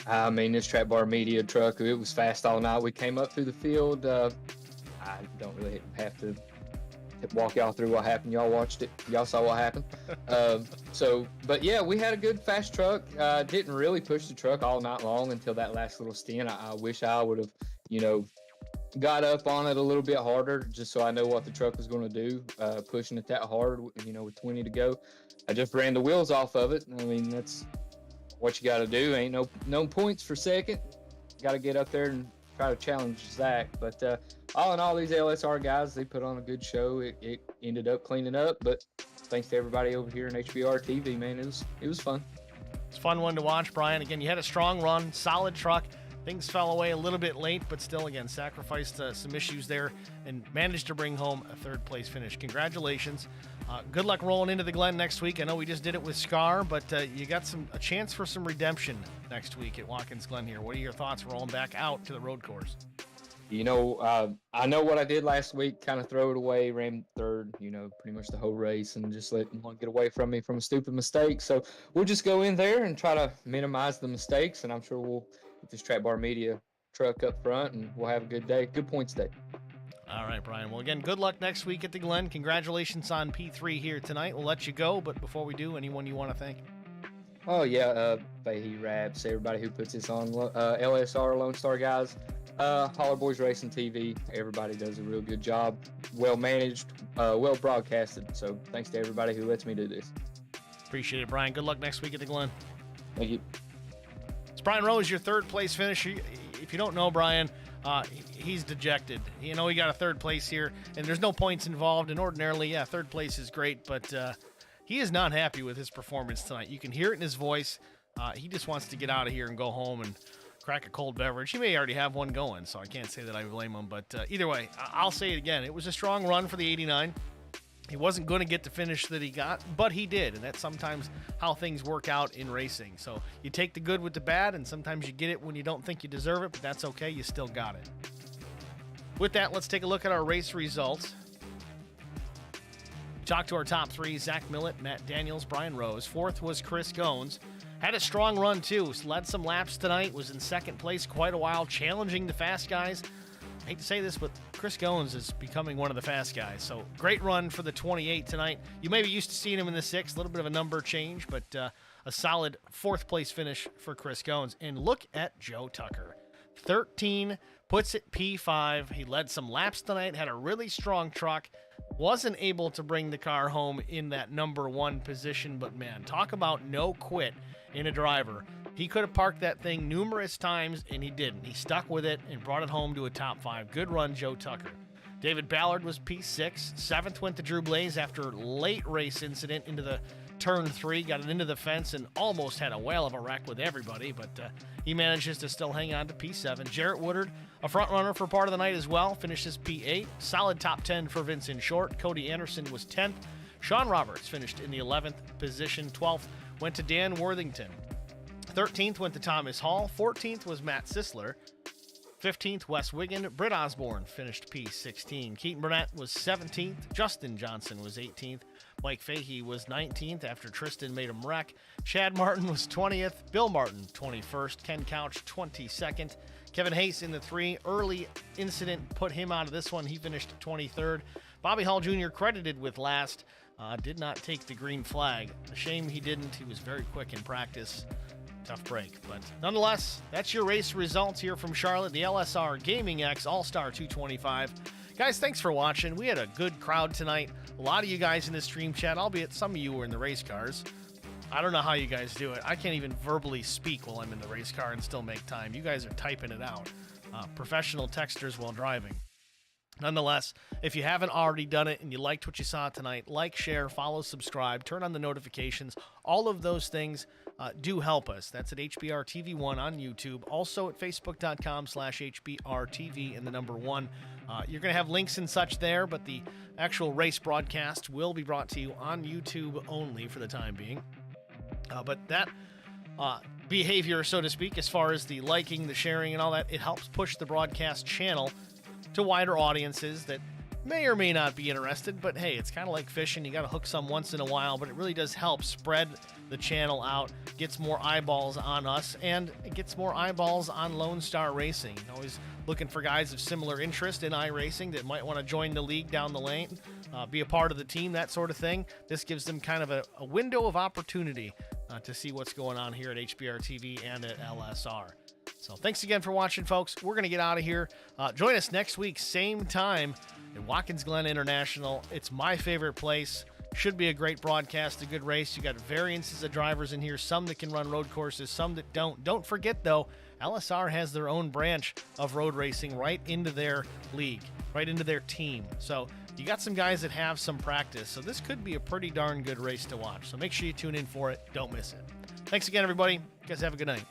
I mean, this Track Bar Media truck, it was fast all night. We came up through the field. I don't really have to walk y'all through what happened. Y'all watched it. Y'all saw what happened. But yeah, we had a good fast truck. Didn't really push the truck all night long until that last little stint. I wish I would have, got up on it a little bit harder just so I know what the truck was going to do, pushing it that hard, with 20 to go. I just ran the wheels off of it. I mean, that's what you got to do. Ain't no points for second. Got to get up there and try to challenge Zach. But all in all, these LSR guys, they put on a good show. It ended up cleaning up, but thanks to everybody over here in HBR TV, man, it was fun. It's a fun one to watch, Brian. Again, you had a strong run, solid truck. Things fell away a little bit late, but still, again, sacrificed some issues there and managed to bring home a 3rd-place finish. Congratulations. Good luck rolling into the Glen next week. I know we just did it with Scar, but you got a chance for some redemption next week at Watkins Glen here. What are your thoughts rolling back out to the road course? I know what I did last week, kind of throw it away, ran 3rd, pretty much the whole race, and just let one get away from me from a stupid mistake. So we'll just go in there and try to minimize the mistakes, and I'm sure we'll get this Track Bar Media truck up front, and we'll have a good day. Good points day. All right, Brian. Well, again, good luck next week at the Glen. Congratulations on P3 here tonight. We'll let you go, but before we do, anyone you want to thank? Oh, yeah, Fahey, Rabs, everybody who puts this on, LSR, Lonestar guys. Holler Boys Racing TV. Everybody does a real good job. Well managed, well broadcasted. So thanks to everybody who lets me do this. Appreciate it, Brian. Good luck next week at the Glen. Thank you. It's Brian Rose, your third place finisher. If you don't know Brian, he's dejected. You know, he got a third place here, and there's no points involved. And ordinarily, yeah, third place is great, but he is not happy with his performance tonight. You can hear it in his voice. He just wants to get out of here and go home and crack a cold beverage. He may already have one going, so I can't say that I blame him. But either way, I'll say it again. It was a strong run for the 89. He wasn't going to get the finish that he got, but he did, and that's sometimes how things work out in racing. So you take the good with the bad, and sometimes you get it when you don't think you deserve it, but that's okay. You still got it. With that, let's take a look at our race results. We talked to our top three: Zach Millett, Matt Daniels, Brian Rose. Fourth was Chris Gones. Had a strong run, too. Led some laps tonight, was in second place quite a while, challenging the fast guys. I hate to say this, but Chris Gones is becoming one of the fast guys. So great run for the 28 tonight. You may be used to seeing him in the 6, a little bit of a number change, but a solid fourth place finish for Chris Gones. And look at Joe Tucker. 13, puts it P5. He led some laps tonight, had a really strong truck. Wasn't able to bring the car home in that number 1 position, but man, talk about no quit in a driver. He could have parked that thing numerous times, and he didn't. He stuck with it and brought it home to a top 5. Good run, Joe Tucker. David Ballard was P6. 7th went to Drew Blaze after late race incident into the turn 3. Got it into the fence and almost had a whale of a wreck with everybody, but he manages to still hang on to P7. Jarrett Woodard, a front runner for part of the night as well, finishes P8. Solid top 10 for Vincent Short. Cody Anderson was 10th. Sean Roberts finished in the 11th position. 12th went to Dan Worthington. 13th went to Thomas Hall. 14th was Matt Sisler. 15th, Wes Wiggin. Britt Osborne finished P16. Keaton Burnett was 17th. Justin Johnson was 18th. Mike Fahey was 19th after Tristan made him wreck. Chad Martin was 20th. Bill Martin, 21st. Ken Couch, 22nd. Kevin Hayes in the 3. Early incident put him out of this one. He finished 23rd. Bobby Hall Jr. credited with last. Did not take the green flag. A shame he didn't. He was very quick in practice. Tough break, but nonetheless, that's your race results here from Charlotte, the LSR Gaming X Allstar 225. Guys, thanks for watching. We had a good crowd tonight. A lot of you guys in the stream chat, albeit some of you were in the race cars. I don't know how you guys do it. I can't even verbally speak while I'm in the race car and still make time. You guys are typing it out. Professional texters while driving. Nonetheless, if you haven't already done it and you liked what you saw tonight, like, share, follow, subscribe, turn on the notifications. All of those things do help us. That's at HBRTV1 on YouTube. Also at Facebook.com/HBRTV and the number 1. You're going to have links and such there, but the actual race broadcast will be brought to you on YouTube only for the time being. But that behavior, so to speak, as far as the liking, the sharing, and all that, it helps push the broadcast channel to wider audiences that may or may not be interested, but hey, it's kind of like fishing. You got to hook some once in a while, but it really does help spread the channel out, gets more eyeballs on us, and it gets more eyeballs on Lonestar Racing. Always looking for guys of similar interest in iRacing that might want to join the league down the lane, be a part of the team, that sort of thing. This gives them kind of a window of opportunity to see what's going on here at HBR TV and at LSR. So thanks again for watching, folks. We're going to get out of here. Join us next week, same time at Watkins Glen International. It's my favorite place. Should be a great broadcast, a good race. You got variances of drivers in here, some that can run road courses, some that don't. Don't forget, though, LSR has their own branch of road racing right into their league, right into their team. So you got some guys that have some practice. So this could be a pretty darn good race to watch. So make sure you tune in for it. Don't miss it. Thanks again, everybody. You guys have a good night.